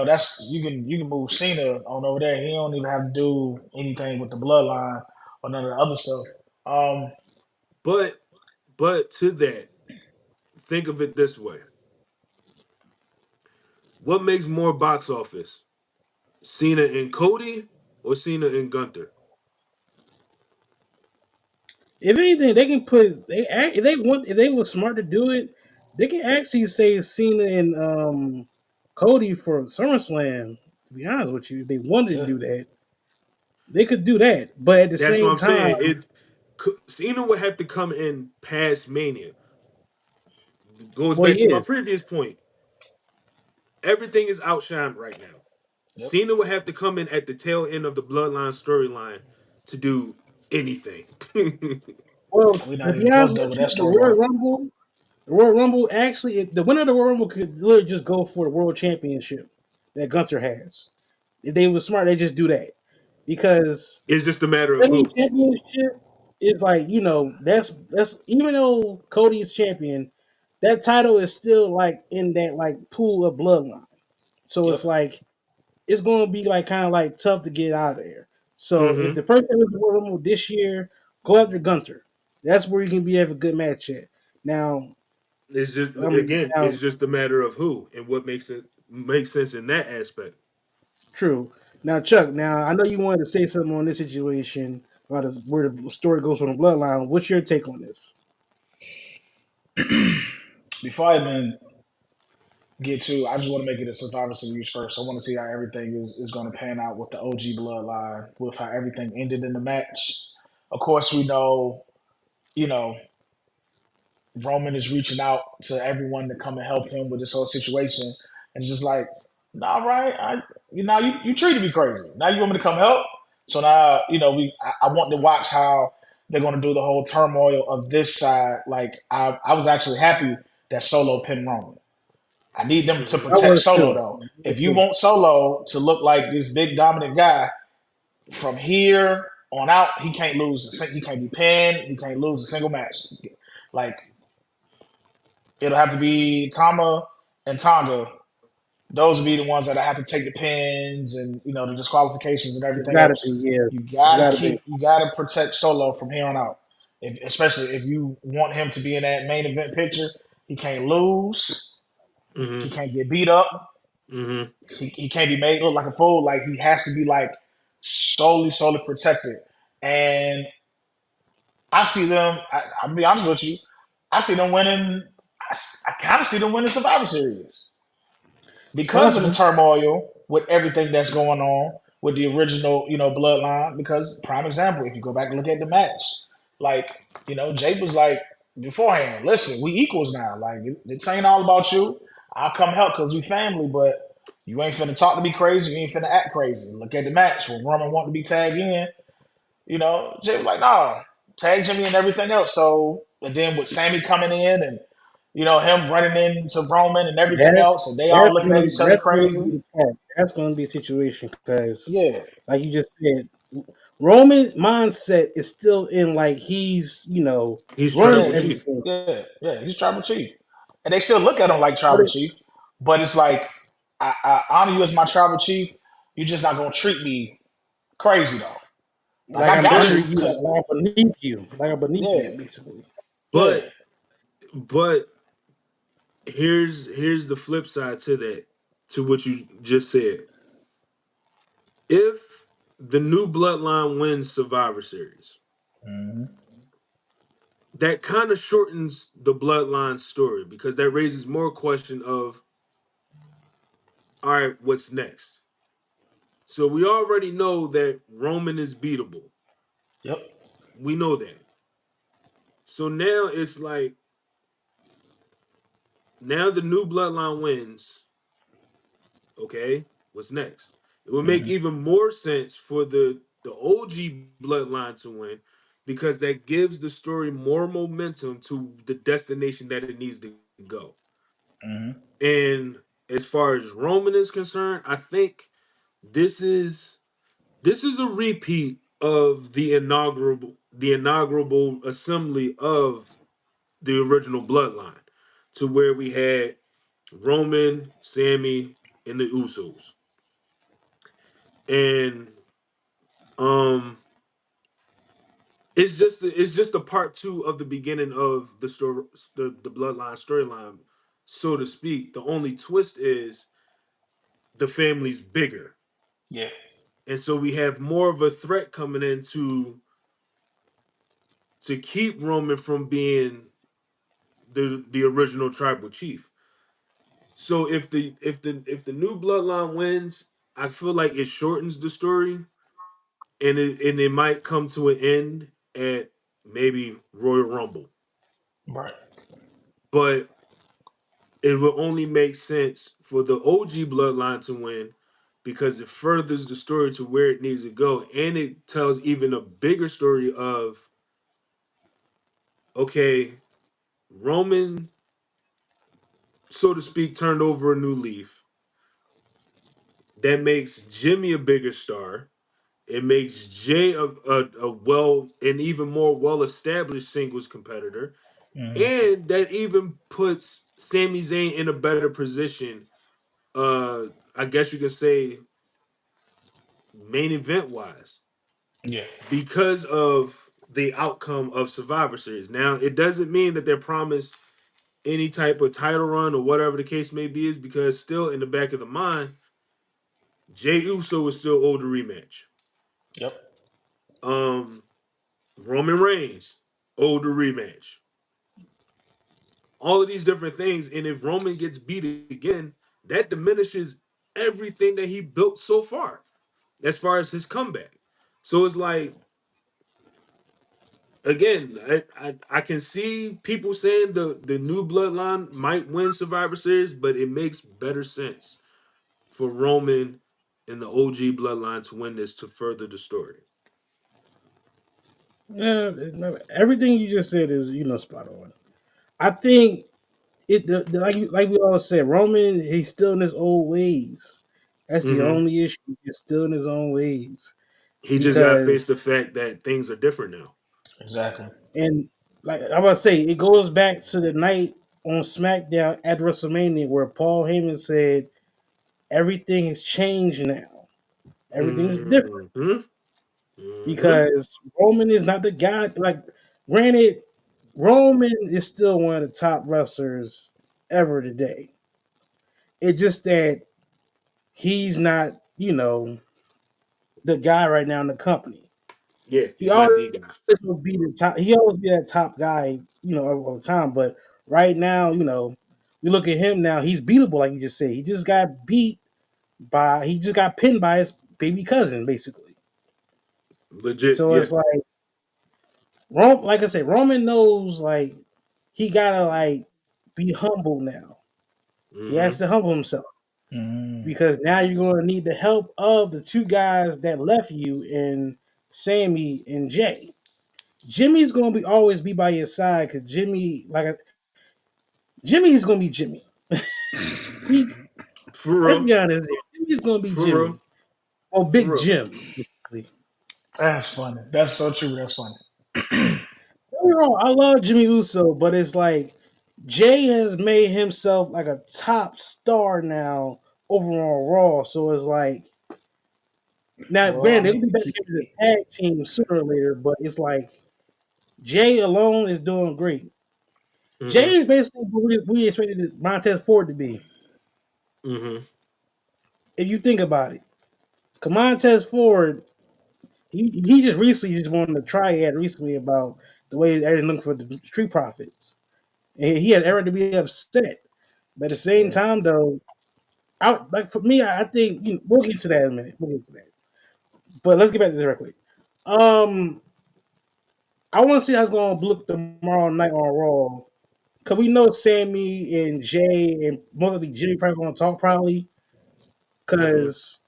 that's you can move Cena on over there. He don't even have to do anything with the bloodline or none of the other stuff. Um, But to that, think of it this way: what makes more box office, Cena and Cody, or Cena and Gunther? If anything, they can put if they want if they were smart to do it, they can actually say Cena and Cody for SummerSlam. To be honest with you, if they wanted to yeah, do that, they could do that. But at the That's what same I'm saying. time, It Cena would have to come in past Mania. Goes well, back he to my is. previous point. Everything is outshined right now. yep. Cena would have to come in at the tail end of the Bloodline storyline to do anything. Well, We're to not be even close honest to with with you, that storyline. The Royal Rumble actually, the winner of the Royal Rumble could literally just go for the World Championship that Gunther has. If they were smart, they just do that because It's just a matter of Cody who. Championship is like that's even though Cody is champion, that title is still like in that like pool of bloodline. So Yep. it's like it's going to be like kind of like tough to get out of there. So if Hmm the person who's the Royal Rumble this year, go after Gunther. That's where you can be have a good match at. Now, It's just again, now it's just a matter of who and what makes sense in that aspect. true. Now, Chuck. Now I know you wanted to say something on this situation about where the story goes from the bloodline. What's your take on this? Before I even get to, I just want to make it a Survivor Series first. I want to see how everything is going to pan out with the OG bloodline, with how everything ended in the match. Of course, we know, you know, Roman is reaching out to everyone to come and help him with this whole situation. And it's just like, nah, right? You treated me crazy. Now you want me to come help? So now, I want to watch how they're going to do the whole turmoil of this side. Like, I was actually happy that Solo pinned Roman. I need them to Hmm I protect was Solo too. though. I was If you too. want Solo to look like this big dominant guy from here on out, he can't lose. He can't be pinned. He can't lose a single match. Like it'll have to be Tama and Tonga. Those will be the ones that I have to take the pins and the disqualifications and It's everything got to be, else. yeah. You It's gotta got to be. keep, you gotta protect Solo from here on out. Especially if you want him to be in that main event picture, he can't lose. hmm He can't get beat up. hmm He can't be made look like a fool. Like he has to be like solely protected. And I see them. I'll be honest with you. I see them winning. I kind of see them winning Survivor Series It's because of the possible. turmoil with everything that's going on with the original, bloodline. Because prime example, if you go back and look at the match, like Jake was like beforehand, listen, we equals now. Like this ain't all about you. I'll come help because we family, but you ain't finna talk to me crazy. You ain't finna act crazy. Look at the match when Roman wanted to be tagged in. Jay was like, no, tag Jimmy and everything else. So, and then with Sammy coming in and, him running into Roman and everything else, and they all looking at each other That's going to crazy. be the part. That's going to be a situation because, Yeah, like you just said, Roman mindset is still in like he's He's runs yeah, tribal chief. everything. yeah. He's tribal chief. And they still look at him like But tribal chief, but it's like, I honor you as my tribal chief. You're just not going to treat me crazy, though. Like, like I I'm got under you. you, Cause, like I'm beneath you, yeah, basically. yeah. But but here's the flip side to that, to what you just said. If the new bloodline wins Survivor Series, Hmm. that kind of shortens the bloodline story because that raises more question of, all right, what's next? So we already know that Roman is beatable. Yep. We know that. So now it's like, now the new bloodline wins. Okay, what's next? It would make Hmm. even more sense for the OG bloodline to win because that gives the story more momentum to the destination that it needs to go. Mm-hmm. And as far as Roman is concerned, I think this is this is a repeat of the inaugural assembly of the original bloodline, to where we had Roman, Sammy, and the Usos. And um it's just a part two of the beginning of the story, the bloodline storyline, so to speak. The only twist is the family's bigger. Yeah. And so we have more of a threat coming in to keep Roman from being the original tribal chief. So if the new bloodline wins, I feel like it shortens the story, and it might come to an end at maybe Royal Rumble. Right. But it will only make sense for the OG bloodline to win, because it furthers the story to where it needs to go, and it tells even a bigger story of, okay, Roman, so to speak, turned over a new leaf. That makes Jimmy a bigger star. It makes Jay a well and even more well established singles competitor. Mm-hmm. And that even puts Sami Zayn in a better position. I guess you could say main event wise, Yeah. because of the outcome of Survivor Series. Now, it doesn't mean that they're promised any type of title run or whatever the case may be, is because still in the back of the mind, Jay Uso is still owed the rematch. Yep. Um, Roman Reigns owed the rematch. All of these different things, and if Roman gets beat again, that diminishes everything that he built so far as far as his comeback. So it's like, again, I can see people saying the new bloodline might win Survivor Series, but it makes better sense for Roman and the OG bloodline to win this to further the story. Yeah, everything you just said is spot on. I think like we all said, Roman he's still in his old ways. That's the Hmm. only issue. He's still in his own ways He just got to because face the fact that things are different now. Exactly. and like I was say, it goes back to the night on SmackDown at WrestleMania where Paul Heyman said everything has changed now. Everything is different Hmm. Hmm. because Roman is not the guy. Like, granted, Roman is still one of the top wrestlers ever today. It's just that he's not, the guy right now in the company. Yeah, He he's not always the guy. will be the top. He always be that top guy, all the time. But right now, we look at him now. He's beatable, like you just said. He just got beat by. He just got pinned by his baby cousin, basically. Legit, So yeah. it's like like I said, Roman knows like he gotta like be humble now. He has Hmm. to humble himself Mm-hmm. because now you're going to need the help of the two guys that left you in Sammy and Jay. Jimmy's going to be always be by your side because Jimmy's going to be Jimmy. He For let's real, be honest here. Jimmy's going to be for real, Jimmy or for Big real. Jim. Basically. That's funny. That's so true. That's funny. Don't get me wrong, I love Jimmy Uso, but it's like Jay has made himself like a top star now over on Raw. So it's like now, Well, I granted, they'll mean, be back together as a tag team sooner or later, but it's like Jay alone is doing great. Jay Hmm. is basically what we expected Montez Ford to be. Hmm. If you think about it, 'cause Montez Ford, he just recently just won the triad recently about the way everything looking for the Street Profits, and he had everything to be upset. But at the same yeah. time, though, like for me, I think we'll get to that in a minute. We'll get to that. But let's get back to this real quick. Um, I want to see how it's going to look tomorrow night on Raw. Cause we know Sammy and Jay and most likely Jimmy probably gonna talk probably. Hmm. Cause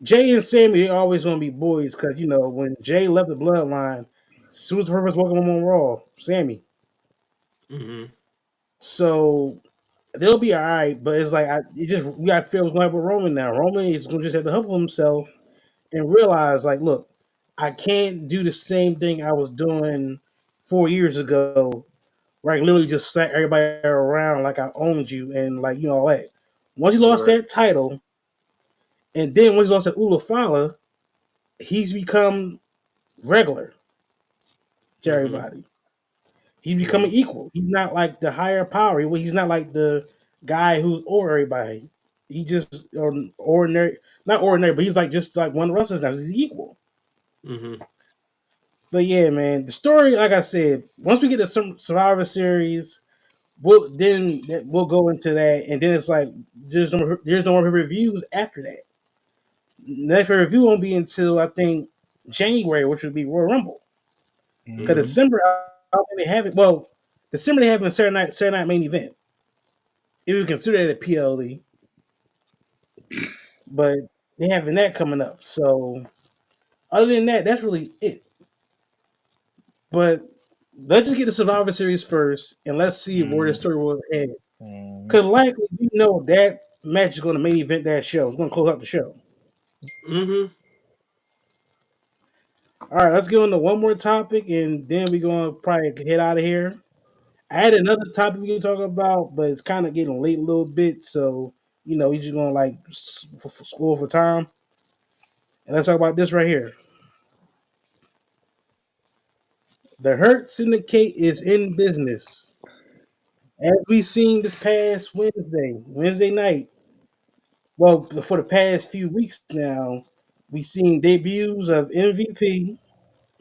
Jay and Sammy they always gonna be boys. Cause when Jay left the bloodline, soon as the first welcome him on Raw, Sammy. Hmm. So they'll be all right, but it's like it just we got to feel what's going to happen with Roman now. Roman is going to just have to humble himself and realize, like, look, I can't do the same thing I was doing 4 years ago, where I can literally just smack everybody around like I owned you and like all that. Once he lost Right. that title, and then once he lost to Ulafala, he's become regular to Mm-hmm. everybody. He's becoming Mm-hmm. equal. He's not like the higher power. He's not like the guy who's over everybody. He just ordinary, not ordinary, but he's like just like one of the wrestlers now. He's equal. Mm-hmm. But yeah, man, the story, like I said, once we get to some Survivor Series, we'll go into that, and then it's like there's no more reviews after that. Next review won't be until I think January, which would be Royal Rumble. Because Hmm. Mm-hmm. December, I don't think they have it. Well, December they have a Saturday night main event. If you consider it a PLE, but they having that coming up. So other than that, that's really it. But let's just get the Survivor Series first, and let's see where the Hmm. story will head. Hmm. Because likely we know that match is going to main event that show. It's going to close out the show. Mm-hmm. All right, let's get on to one more topic, and then we're going to probably head out of here. I had another topic we can talk about, but it's kind of getting late a little bit, so we just going to like school for time. And let's talk about this right here. The Hurt Syndicate is in business. As we seen this past Wednesday night, well, for the past few weeks now, we seen debuts of MVP,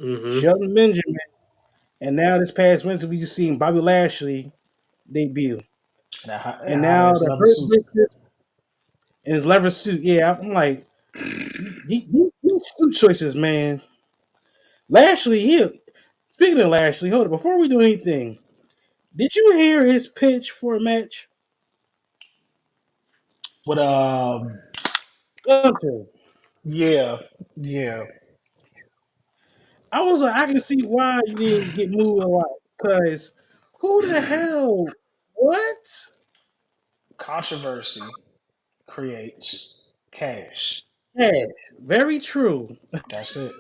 Mm-hmm. Shelton Benjamin, and now this past Wednesday we just seen Bobby Lashley debut. That And hot now ass the leather Hurt suit. Business in his leather suit. Yeah, I'm like, these suit choices, man. Lashley, speaking of Lashley, hold on, before we do anything, did you hear his pitch for a match? But Gunter. yeah, yeah. I was like, I can see why you didn't get moved a lot. Because who the hell? What? Controversy creates cash. Yeah, very true. That's it.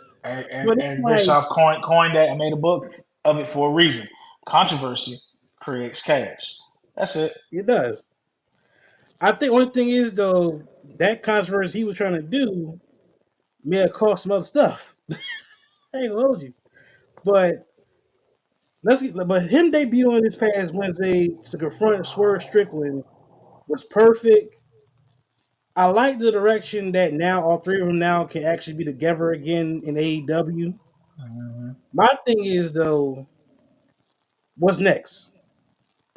But it's Eric like, Bischoff coined that and made a book of it for a reason. Controversy creates cash. That's it. it does. I think one thing is, though, that controversy he was trying to do may have cost some other stuff. I ain't gonna hold you. But but him debuting this past Wednesday to confront Swerve Strickland was perfect. I like the direction that now all three of them now can actually be together again in AEW. Hmm. My thing is though, what's next?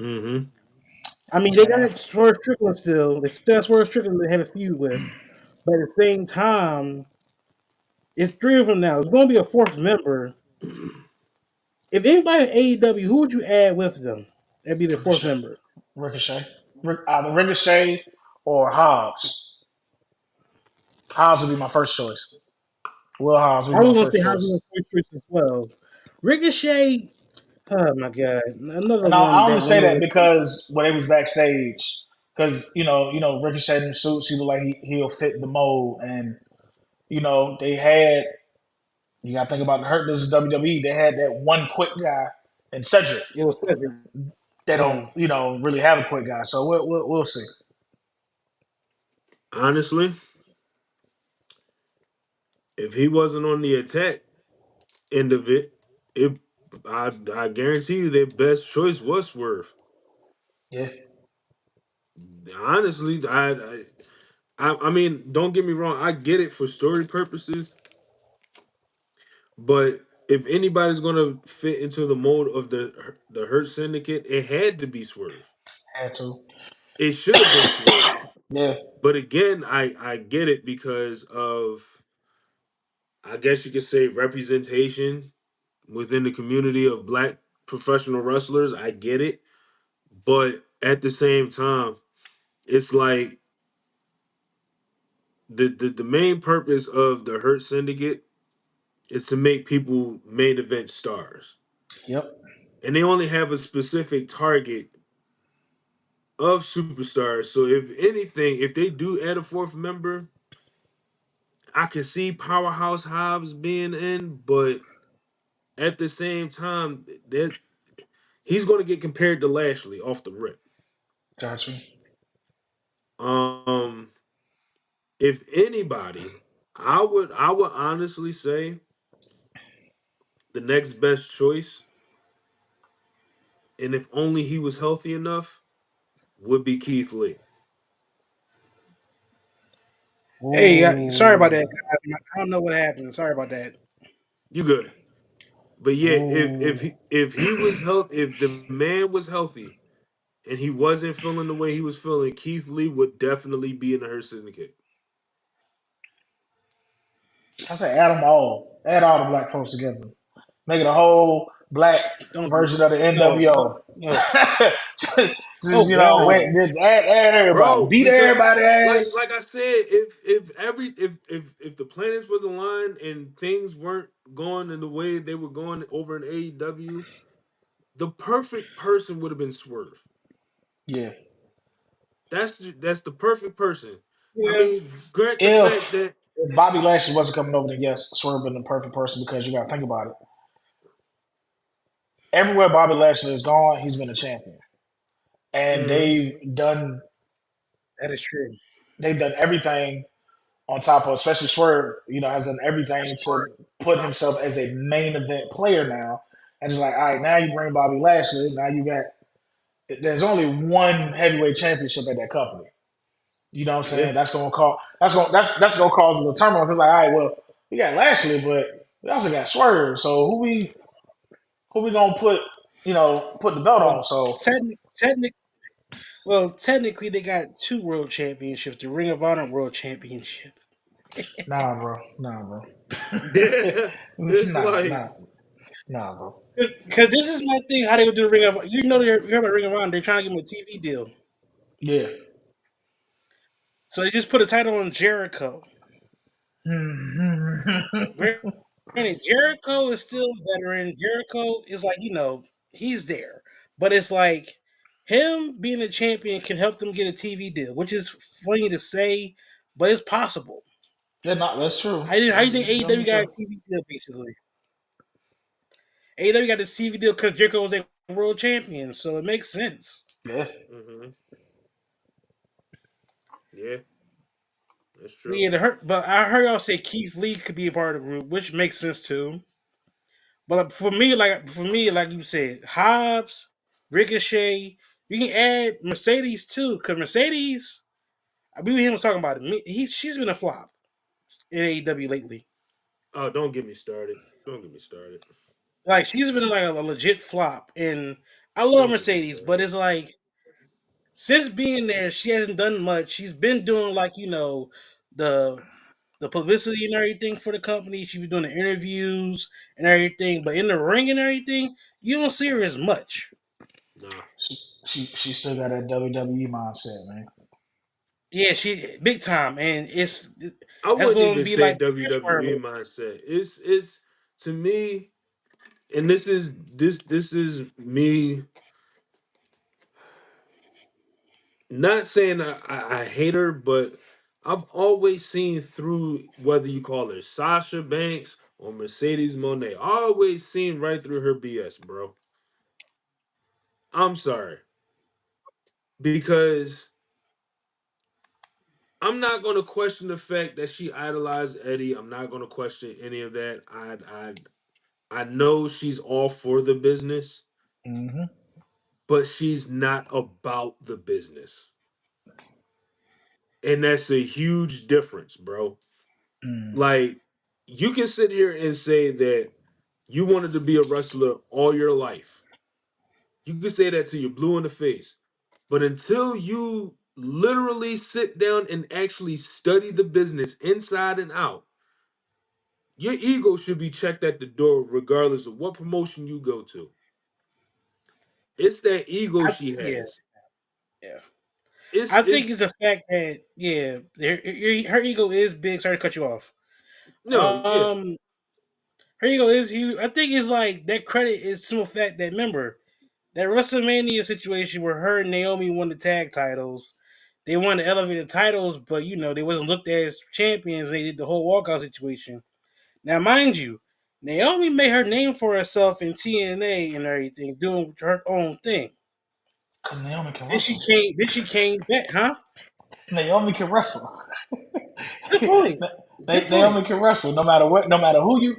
Mm-hmm. I mean, they And then got Swerve Strickland still. They still have Swerve Strickland to have a feud with, but at the same time, it's three of them now. It's going to be a fourth member. If anybody in AEW, who would you add with them? That'd be the fourth Ricochet, member. Ricochet, either Ricochet or Hobbs. Hobbs would be my first choice. Will Hobbs would I be was my going to first say House choice. of First as well. Ricochet. Oh my god, another And one I only that went say over. that because when it was backstage, because Ricochet in suits, he looked like he'll fit the mold, and they had you got to think about the Hurt Business WWE. They had that one quick guy and Cedric. It was Cedric. They don't Yeah. really have a quick guy, so we'll see. Honestly, if he wasn't on the attack end of it, it I guarantee you their best choice was Swerve. Yeah, Honestly, I mean, don't get me wrong. I get it for story purposes, but if anybody's gonna fit into the mold of the Hurt Syndicate, it had to be Swerve. had to. It should have been Swerve. Yeah, But again, I get it because of, I guess you could say, representation within the community of black professional wrestlers. I get it, but at the same time, it's like the main purpose of the Hurt Syndicate is to make people main event stars, yep. and they only have a specific target of superstars. So if anything, if they do add a fourth member, I can see Powerhouse Hobbs being in, but at the same time, that he's going to get compared to Lashley off the rip. Gotcha. Um, if anybody, I would honestly say the next best choice, and if only he was healthy enough, would be Keith Lee. Hey, sorry about Ooh. that, guys. I don't know what happened. Sorry about that. You good? But yeah, Ooh. if he was health, if the man was healthy and he wasn't feeling the way he was feeling, Keith Lee would definitely be in the Hurt Syndicate. I say add them all. Add all the black folks together. Make it a whole black Don't do version of the no, NWO. no. Just Oh God. just add everybody, Bro, beat because everybody like ass. like I said, if the planets was aligned and things weren't going in the way they were going over in AEW, the perfect person would have been Swerve. Yeah. That's the perfect person. I Yeah. mean, grant the fact If that if Bobby Lashley wasn't coming over, then yes, Swerve been the perfect person because you got to think about it. Everywhere Bobby Lashley is gone, he's been a champion, and mhm, That is true. they've done everything on top of, especially Swerve. Has done everything to put himself as a main event player now. And it's like, all right, now you bring Bobby Lashley. Now you got there's only one heavyweight championship at that company. You know what I'm yeah. saying? That's gonna cause a little turmoil. Because like, all right, well, we got Lashley, but we also got Swerve. So who we gonna put the belt Well, on? So technically, technically, they got two world championships: the Ring of Honor World Championship. nah, bro, Yeah. It's nah, like nah, nah, bro. Because this is my thing. How they gonna do the Ring of? You know, you heard about Ring of Honor? They're trying to give him a TV deal, Yeah. so they just put a title on Jericho. Granted, Jericho is still a veteran. Jericho is like, he's there. But it's like him being a champion can help them get a TV deal, which is funny to say, but it's possible. Yeah, that's true. How you That's think definitely AEW got a true. TV deal basically? AEW got this TV deal because Jericho was a world champion, so it makes sense. Yeah. mhm, yeah, that's But true. yeah, but I heard y'all say Keith Lee could be a part of the group, which makes sense too. But like you said, Hobbs, Ricochet, you can add Mercedes too, because Mercedes, I believe him was talking about it. She's been a flop in AEW lately. Oh, don't get me started. Don't get me started. Like she's been like a legit flop, and I love Don't get me Mercedes, but started. it's like since being there, she hasn't done much. She's been doing like the the publicity and everything for the company. She's been doing the interviews and everything, but in the ring and everything, you don't see her as much. Nah. She still got that WWE mindset, man. Yeah, she big time, and I that's wouldn't going to even be say like the transfer. WWE mindset. It's to me, and this is me not saying I hate her, but I've always seen through whether you call her Sasha Banks or Mercedes Monet. I always seen right through her BS, bro. I'm sorry because I'm not going to question the fact that she idolized Eddie. I'm not going to question any of that. I know she's all for the business, Hmm. but she's not about the business. And that's a huge difference, bro. Mm. Like, you can sit here and say that you wanted to be a wrestler all your life. You can say that till you're blue in the face. But until you literally sit down and actually study the business inside and out, your ego should be checked at the door regardless of what promotion you go to. It's that ego she Yeah, has. yeah. I think It's it's the fact that her ego is big. Sorry to cut you off. no, yeah. Her ego is huge. I think it's like that credit is simple fact that remember that WrestleMania situation where her and Naomi won the tag titles. They won the elevated titles, but they wasn't looked at as champions. They did the whole walkout situation. Now, mind you, Naomi made her name for herself in TNA and everything, doing her own thing. Because Naomi can Then she wrestle. came. Then she came back, huh? Naomi can wrestle. Good point. Good point. Naomi can wrestle no matter what, no matter who you.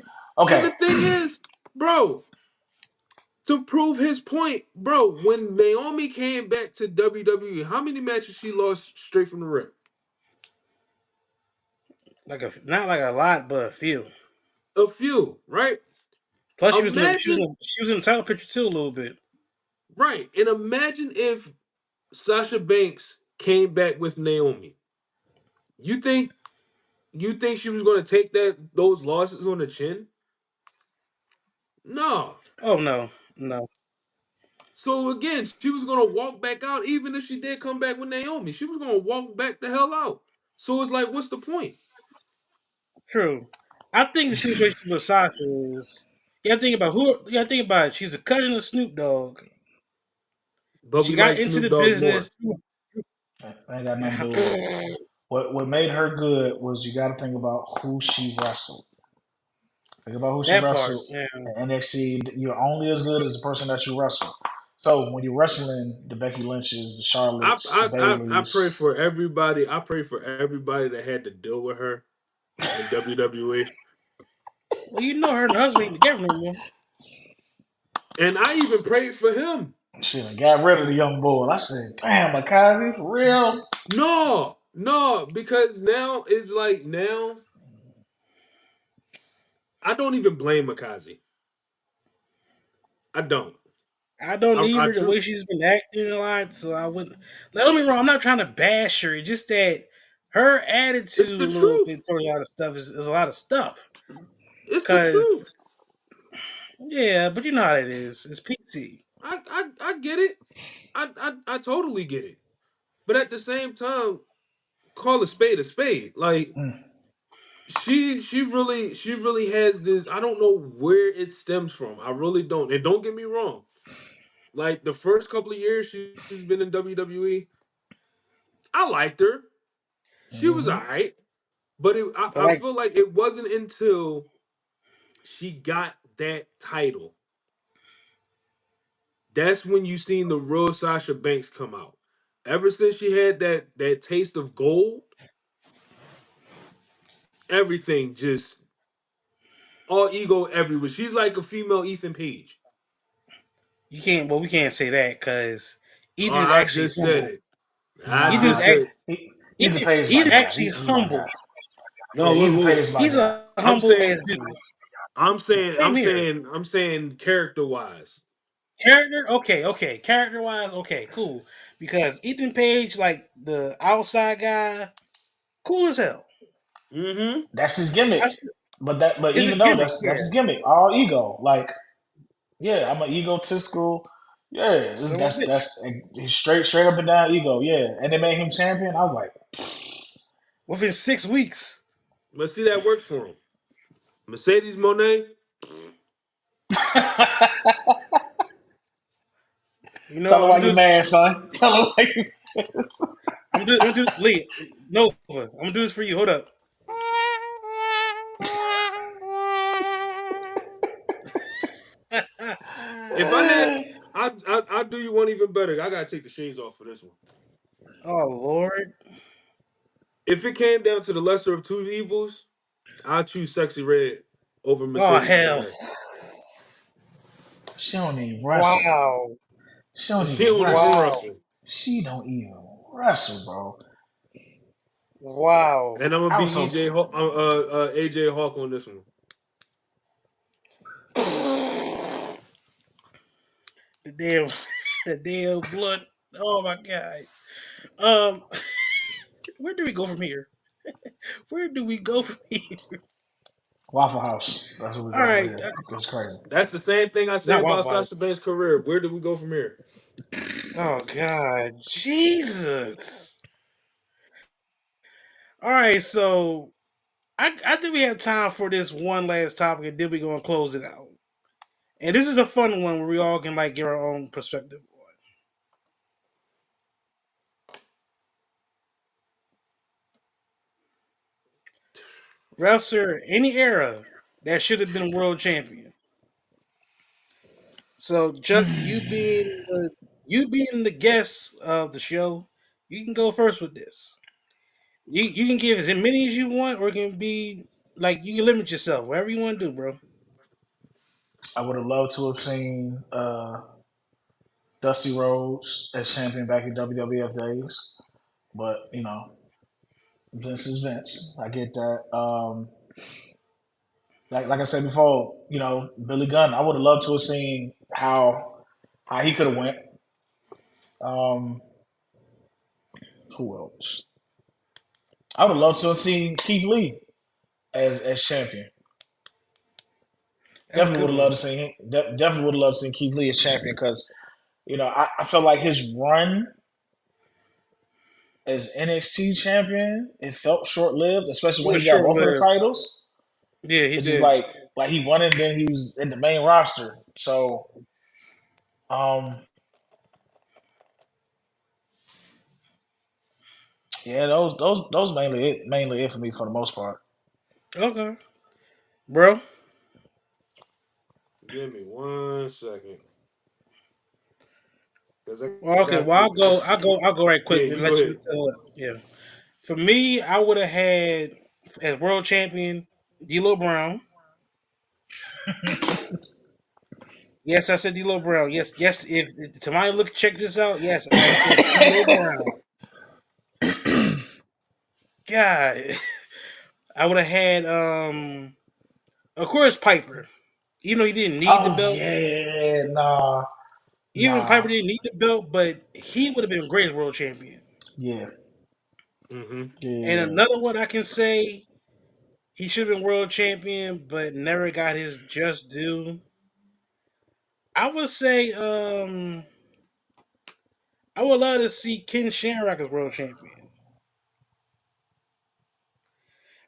And Okay, the thing is, bro, to prove his point, bro, when Naomi came back to WWE, how many matches she lost straight from the rip? Not like a lot, but a few. A few, right? Plus, Imagine, she was in the title picture too a little bit. right? And imagine if Sasha Banks came back with Naomi. You think she was going to take those losses on the chin? No. Oh no, no, So again, she was going to walk back out, even if she did come back with Naomi. She was going to walk back the hell out. So it's like, what's the point? true. I think the situation with Sasha is you got to think about who. You got to think about it. She's a cousin of Snoop Dogg. But She we got like into Snoop the Dogg more. business. that ain't got nothing to do with it. What made her good was you got to think about who she wrestled. Think about who she That part, wrestled yeah. in NXT. You're only as good as the person that you wrestle. So when you're wrestling the Becky Lynches, the I Charlottes, the I I pray Baileys, for everybody. I pray for everybody that had to deal with her in WWE. Well, her and her husband ain't together no more. And I even prayed for him. shit, I got rid of the young bull. I said, damn, Makazi, for real? No, no, because now it's like now I don't even blame Makazi. I don't. I don't I either. The true. way she's been acting a lot, so I wouldn't. Let me wrong. I'm not trying to bash her. It's just that her It's attitude the a little bit truth. towards a lot of stuff is a lot of stuff. It's the Cause truth. yeah, but you know how it is. It's PC. I get it. I totally get it. But at the same time, call a spade a spade. Like Mm. she really has this. I don't know where it stems from. I really don't. And don't get me wrong. Like the first couple of years she's been in WWE, I liked her. She was Mm-hmm. alright. But But I like feel like it wasn't until she got that title. That's when you seen the real Sasha Banks come out. Ever since she had that taste of gold, everything just all ego everywhere. She's like a female Ethan Page. you can't. Well, we can't say that because Oh, Ethan's I actually just said humble. it. I Ethan's Nah, just said Ethan Page is my Ethan's guy. actually He's my humble. guy. no. Yeah, Whoa, Ethan Page whoa. is my He's guy. a I'm humble saying, ass dude. I'm saying, Same I'm here. saying, I'm saying, character wise. Character, okay. Character wise, okay, cool. Because Ethan Page, like the outside guy, cool as hell. Mm-hmm. That's his gimmick. That's But it's a even though gimmick, that's yeah. his gimmick, all ego. Like, yeah, I'm an egotistical. Yeah, Son of a bitch. that's straight up and down ego. Yeah, and they made him champion. I was like, Within 6 weeks, But see, that works for him. Mercedes Monet. tell him I'm why gonna you do. mad, son. Tell him why you. I'm gonna do. Lee, Nova. I'm gonna do this for you. Hold up. If I had, I do you one even better. I gotta take the shades off for this one. Oh Lord. If it came down to the lesser of two evils, I'd choose Sexy Red over Oh Mercedes hell. Monet. She don't even wrestle. Wow. She don't She even don't even wrestle. Wow. wrestle. She don't even wrestle, bro. Wow. And I'm gonna I be was so AJ Hawk on this one. The damn, the damn blood. Oh my god. Um, where do we go from here? Where do we go from here? Waffle House. That's what we All go from right, here. That's crazy. That's the same thing I say not about Waffle House. Sasha Banks' career. Where do we go from here? Oh God, Jesus! All right, so I think we have time for this one last topic, and then we're gonna close it out. And this is a fun one where we all can like give our own perspective. Wrestler, any era that should have been world champion. So Chuck, you being the guest of the show, you can go first with this. You can give as many as you want, or it can be like you can limit yourself, whatever you want to do, bro. I would have loved to have seen Dusty Rhodes as champion back in WWF days, but Vince is Vince. I get that. Like I said before, Billy Gunn. I would have loved to have seen how he could have went. Um, who else? I would have loved to have seen Keith Lee as champion. That's a Definitely would good have loved one. to see him. Definitely would have loved to see Keith Lee as champion because I felt like his run as NXT champion it felt short lived, especially It when was he got short both of the lived. titles. Yeah, he It's just did. like he won it, and then he was in the main roster. So um, yeah, those mainly it for me for the most part. Okay, bro. Give me 1 second, because I Well, okay. got Well, two. I'll go right Yeah, quick and you go let you. ahead. Yeah. For me, I would have had as world champion D'Lo Brown. Yes, I said D'Lo Brown. Yes, yes. If Tamaya look check this out, yes, I said D'Lo Brown. God, I would have had of course Piper. Even though he didn't need the Oh belt, yeah, nah, even nah, Piper didn't need the belt, but he would have been great as world champion. yeah, Mm-hmm. And yeah. another one I can say he should have been world champion, but never got his just due. I would say I would love to see Ken Shamrock as world champion.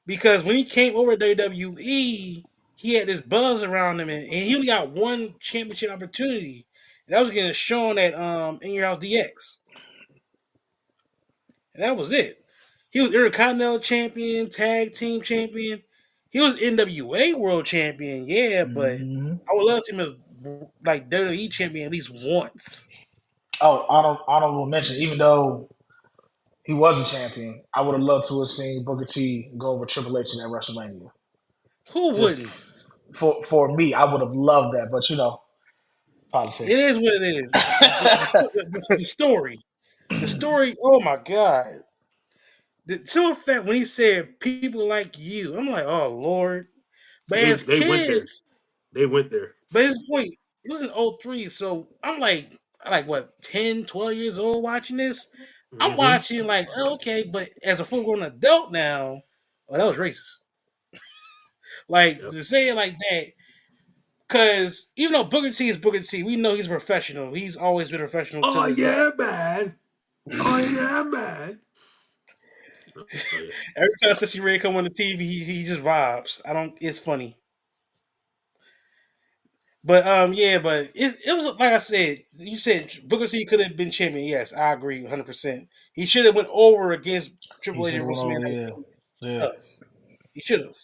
Because when he came over to WWE, he had this buzz around him, and he only got one championship opportunity, and that was getting shown at In Your House DX, and that was it. He was Intercontinental Champion, Tag Team Champion. He was NWA World Champion, yeah, but Hmm. I would love to see him as like WWE Champion at least once. Oh, honorable mention. Even though he was a champion, I would have loved to have seen Booker T go over Triple H in that WrestleMania. Who wouldn't? Just for me, I would have loved that. But It is politics. what it is. The story, the story. Oh my god! The to effect when he said people like you, I'm like, oh Lord. But They as they went there. kids, They went there. but his point, it was in '03, so I'm like what, 10, 12 years old watching this. I'm Mm-hmm. watching like, oh, okay, but as a full grown adult now, oh, that was racist. Like Yep. to say it like that, because even though Booker T is Booker T, we know he's a professional. He's always been a professional till Oh his death. yeah, man. Oh yeah, man. Oh yeah. Every time Sissy Ray come on the TV, he just vibes. I don't. It's funny. But yeah, but it was like I said. You said Booker T could have been champion. Yes, I agree, 100%. He should have went over against He Triple H should at have went over. WrestleMania. That Yeah, would yeah. have been tough. He should have.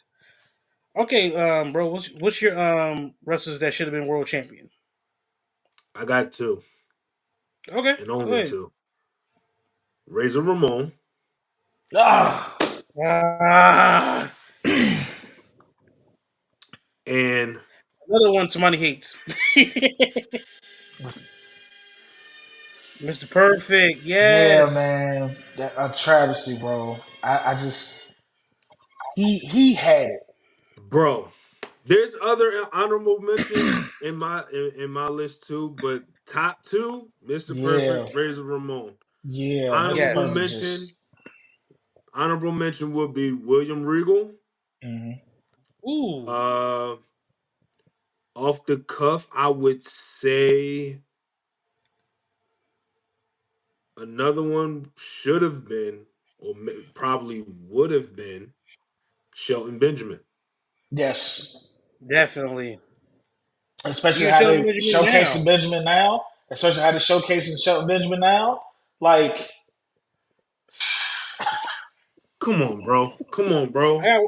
Okay, bro, what's your wrestlers that should have been world champion? I got two, Okay, and go only ahead. two. Razor Ramon Ah, Ah, and another one somebody hates. Mr. Perfect. yeah, Yes, man. That a travesty, bro. I just he had it. bro. There's other honorable mentions in my list too, but top two, Mr. Yeah, Perfect, Razor Ramon. yeah. Mr. Honorable yes. Perfect mention, just. honorable mention would be William Regal. Hmm. Ooh, Uh, off the cuff, I would say another one should have been, or probably would have been, Shelton Benjamin. Yes. definitely. especially Even how Shelton they Benjamin now. showcasing Benjamin now, especially how they showcasing Shelton Benjamin now. Like, Come on, bro. Come on, bro. I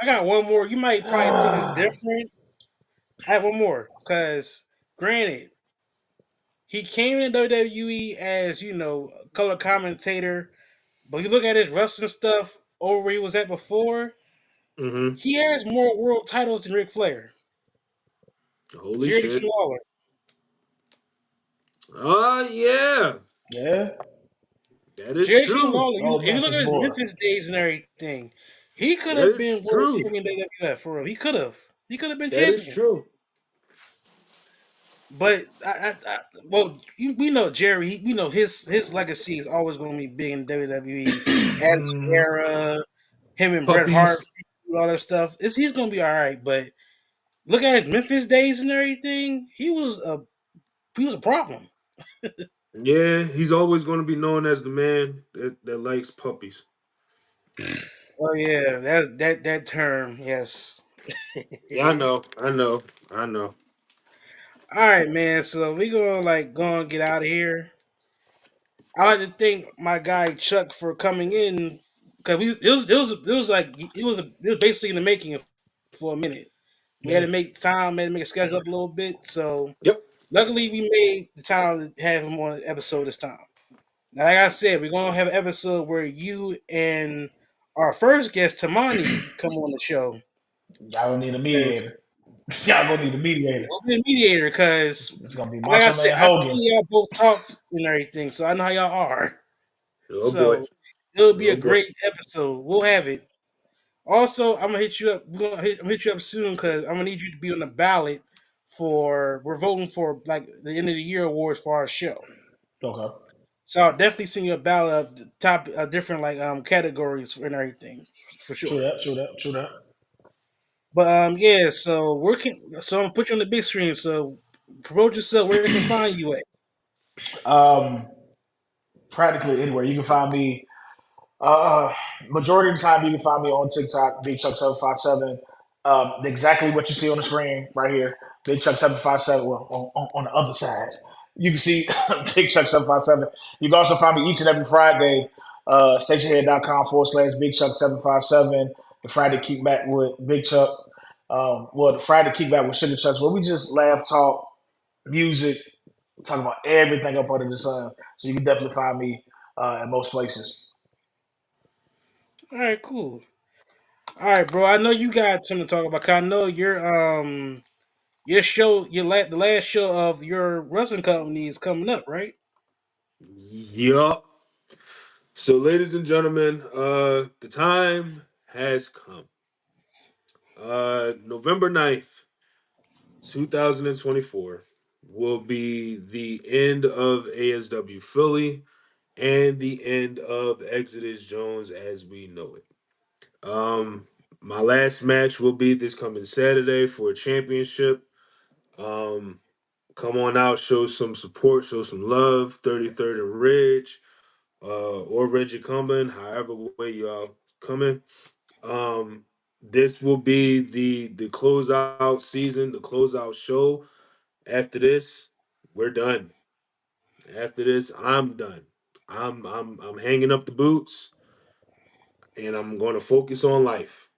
got one more. You might probably think it's different. I have one more because, granted, he came in WWE as a color commentator, but you look at his wrestling stuff over where he was at before. Mm-hmm. He has more world titles than Ric Flair, Holy Jerry shit. King Lawler. Yeah. yeah, That is Jerry King true. Lawler. old If you look Memphis at his boy. Memphis days and everything, he could That have is been world true. champion in WWF for real. He could have. He could have been That is champion. true. But well, we know Jerry. We know his legacy is always going to be big in WWE. Attitude Mm-hmm. Era, him and Bret Hart, Puppies. all that stuff. He's going to be all right. But look at his Memphis days and everything. He was a problem. Yeah, he's always going to be known as the man that likes puppies. Oh yeah, that term. Yes. Yeah, I know. I know. I know. All right, man. So we gonna go and get out of here. I like to thank my guy Chuck for coming in because it was basically in the making for a minute. We had Yeah, to make time, had to make a schedule up a little bit. So Yep. luckily, we made the time to have him on the episode this time. Now, like I said, we're gonna have an episode where you and our first guest Tamani come on the show. y'all don't need a 'Cause mediator. Y'all gonna need a mediator. we'll be a mediator because, It's gonna be like I Macho said, Man I Hogan. see y'all both talk and everything, so I know how y'all are. Oh boy. So it'll be a Oh boy. great episode. We'll have it. Also, I'm gonna hit you up. I'm gonna hit you up soon because I'm gonna need you to be on the ballot for. We're voting for the end of the year awards for our show. Okay. So I'll definitely send you a ballot of the top different categories and everything for True sure. that. True that. True that. But yeah, so so I'm gonna put you on the big screen. So promote yourself where they can find you at. Um, practically anywhere you can find me. Uh, Majority of the time, you can find me on TikTok, Big Chuck 757. Exactly what you see on the screen right here, Big Chuck 757. Well, on the other side, you can see Big Chuck 757. You can also find me each and every Friday. Stationhead.com/Big Chuck 757. The Friday Kickback with Big Chuck. The Friday Kickback with Sugar Chucks, where we just laugh, talk, music, talk about everything up under the sun. So you can definitely find me in most places. All right, cool. All right, bro. I know you got something to talk about. 'Cause I know your show, the last show of your wrestling company is coming up, right? Yup. So, ladies and gentlemen, the time has come. November 9th, 2024 will be the end of ASW Philly and the end of Exodus Jones as we know it. My last match will be this coming Saturday for a championship. Um, Come on out, show some support, show some love. 33rd and Ridge, or Reggie coming, however way y'all coming. This will be the closeout season, the closeout show. After this, we're done. After this, I'm done. I'm hanging up the boots and I'm going to focus on life.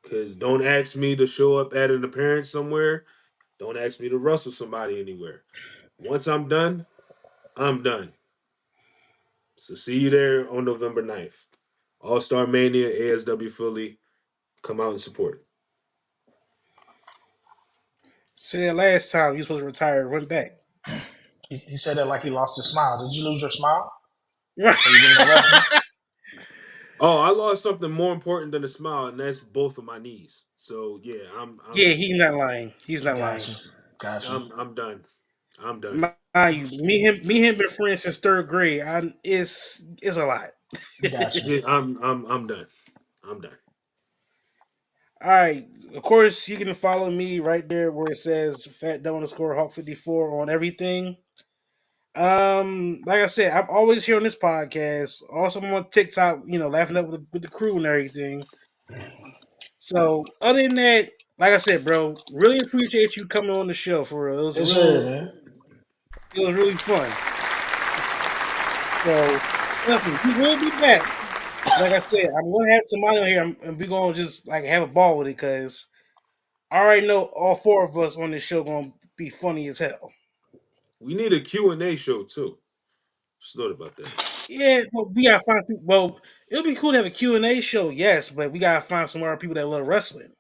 Cause don't ask me to show up at an appearance somewhere. Don't ask me to wrestle somebody anywhere. Once I'm done, I'm done. So see you there on November 9th. All Star Mania, ASW Philly. Come out and support. Said last time you supposed to retire, went back. He said that like he lost his smile. Did you lose your smile? So you're giving up wrestling? Oh, I lost something more important than a smile, and that's both of my knees. So yeah, Yeah, he's not lying. He's not lying. Got you. Got you. I'm done. I'm done. Mind you, me him been friends since third grade. It's a lot. Got you. Yeah, I'm done. I'm done. All right. Of course, you can follow me right there where it says Fat Dumb underscore Hawk 54 on everything. Like I said, I'm always here on this podcast. Also, I'm on TikTok, laughing up with the crew and everything. So, other than that, like I said, bro, really appreciate you coming on the show for real. Yes, sir, man. It was really fun. So trust me, we will be back. Like I said, I'm gonna have somebody on here, and we're gonna just like have a ball with it because I already know all four of us on this show gonna be funny as hell. We need a Q&A show too. Just thought about that. Yeah, but we gotta find some. Well, it'll be cool to have a Q&A show, yes, but we gotta find some other people that love wrestling.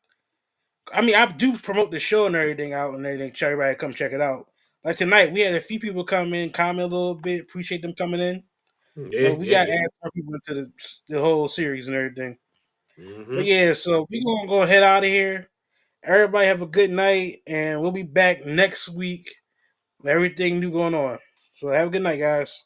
I mean, I do promote the show and everything out and everything. So everybody come check it out. Like tonight, we had a few people come in, comment a little bit. Appreciate them coming in, Yeah, but we yeah, gotta yeah. add more people into the whole series and everything. But Mm-hmm. yeah, so we gonna go head out of here. Everybody have a good night, and we'll be back next week with everything new going on. So have a good night, guys.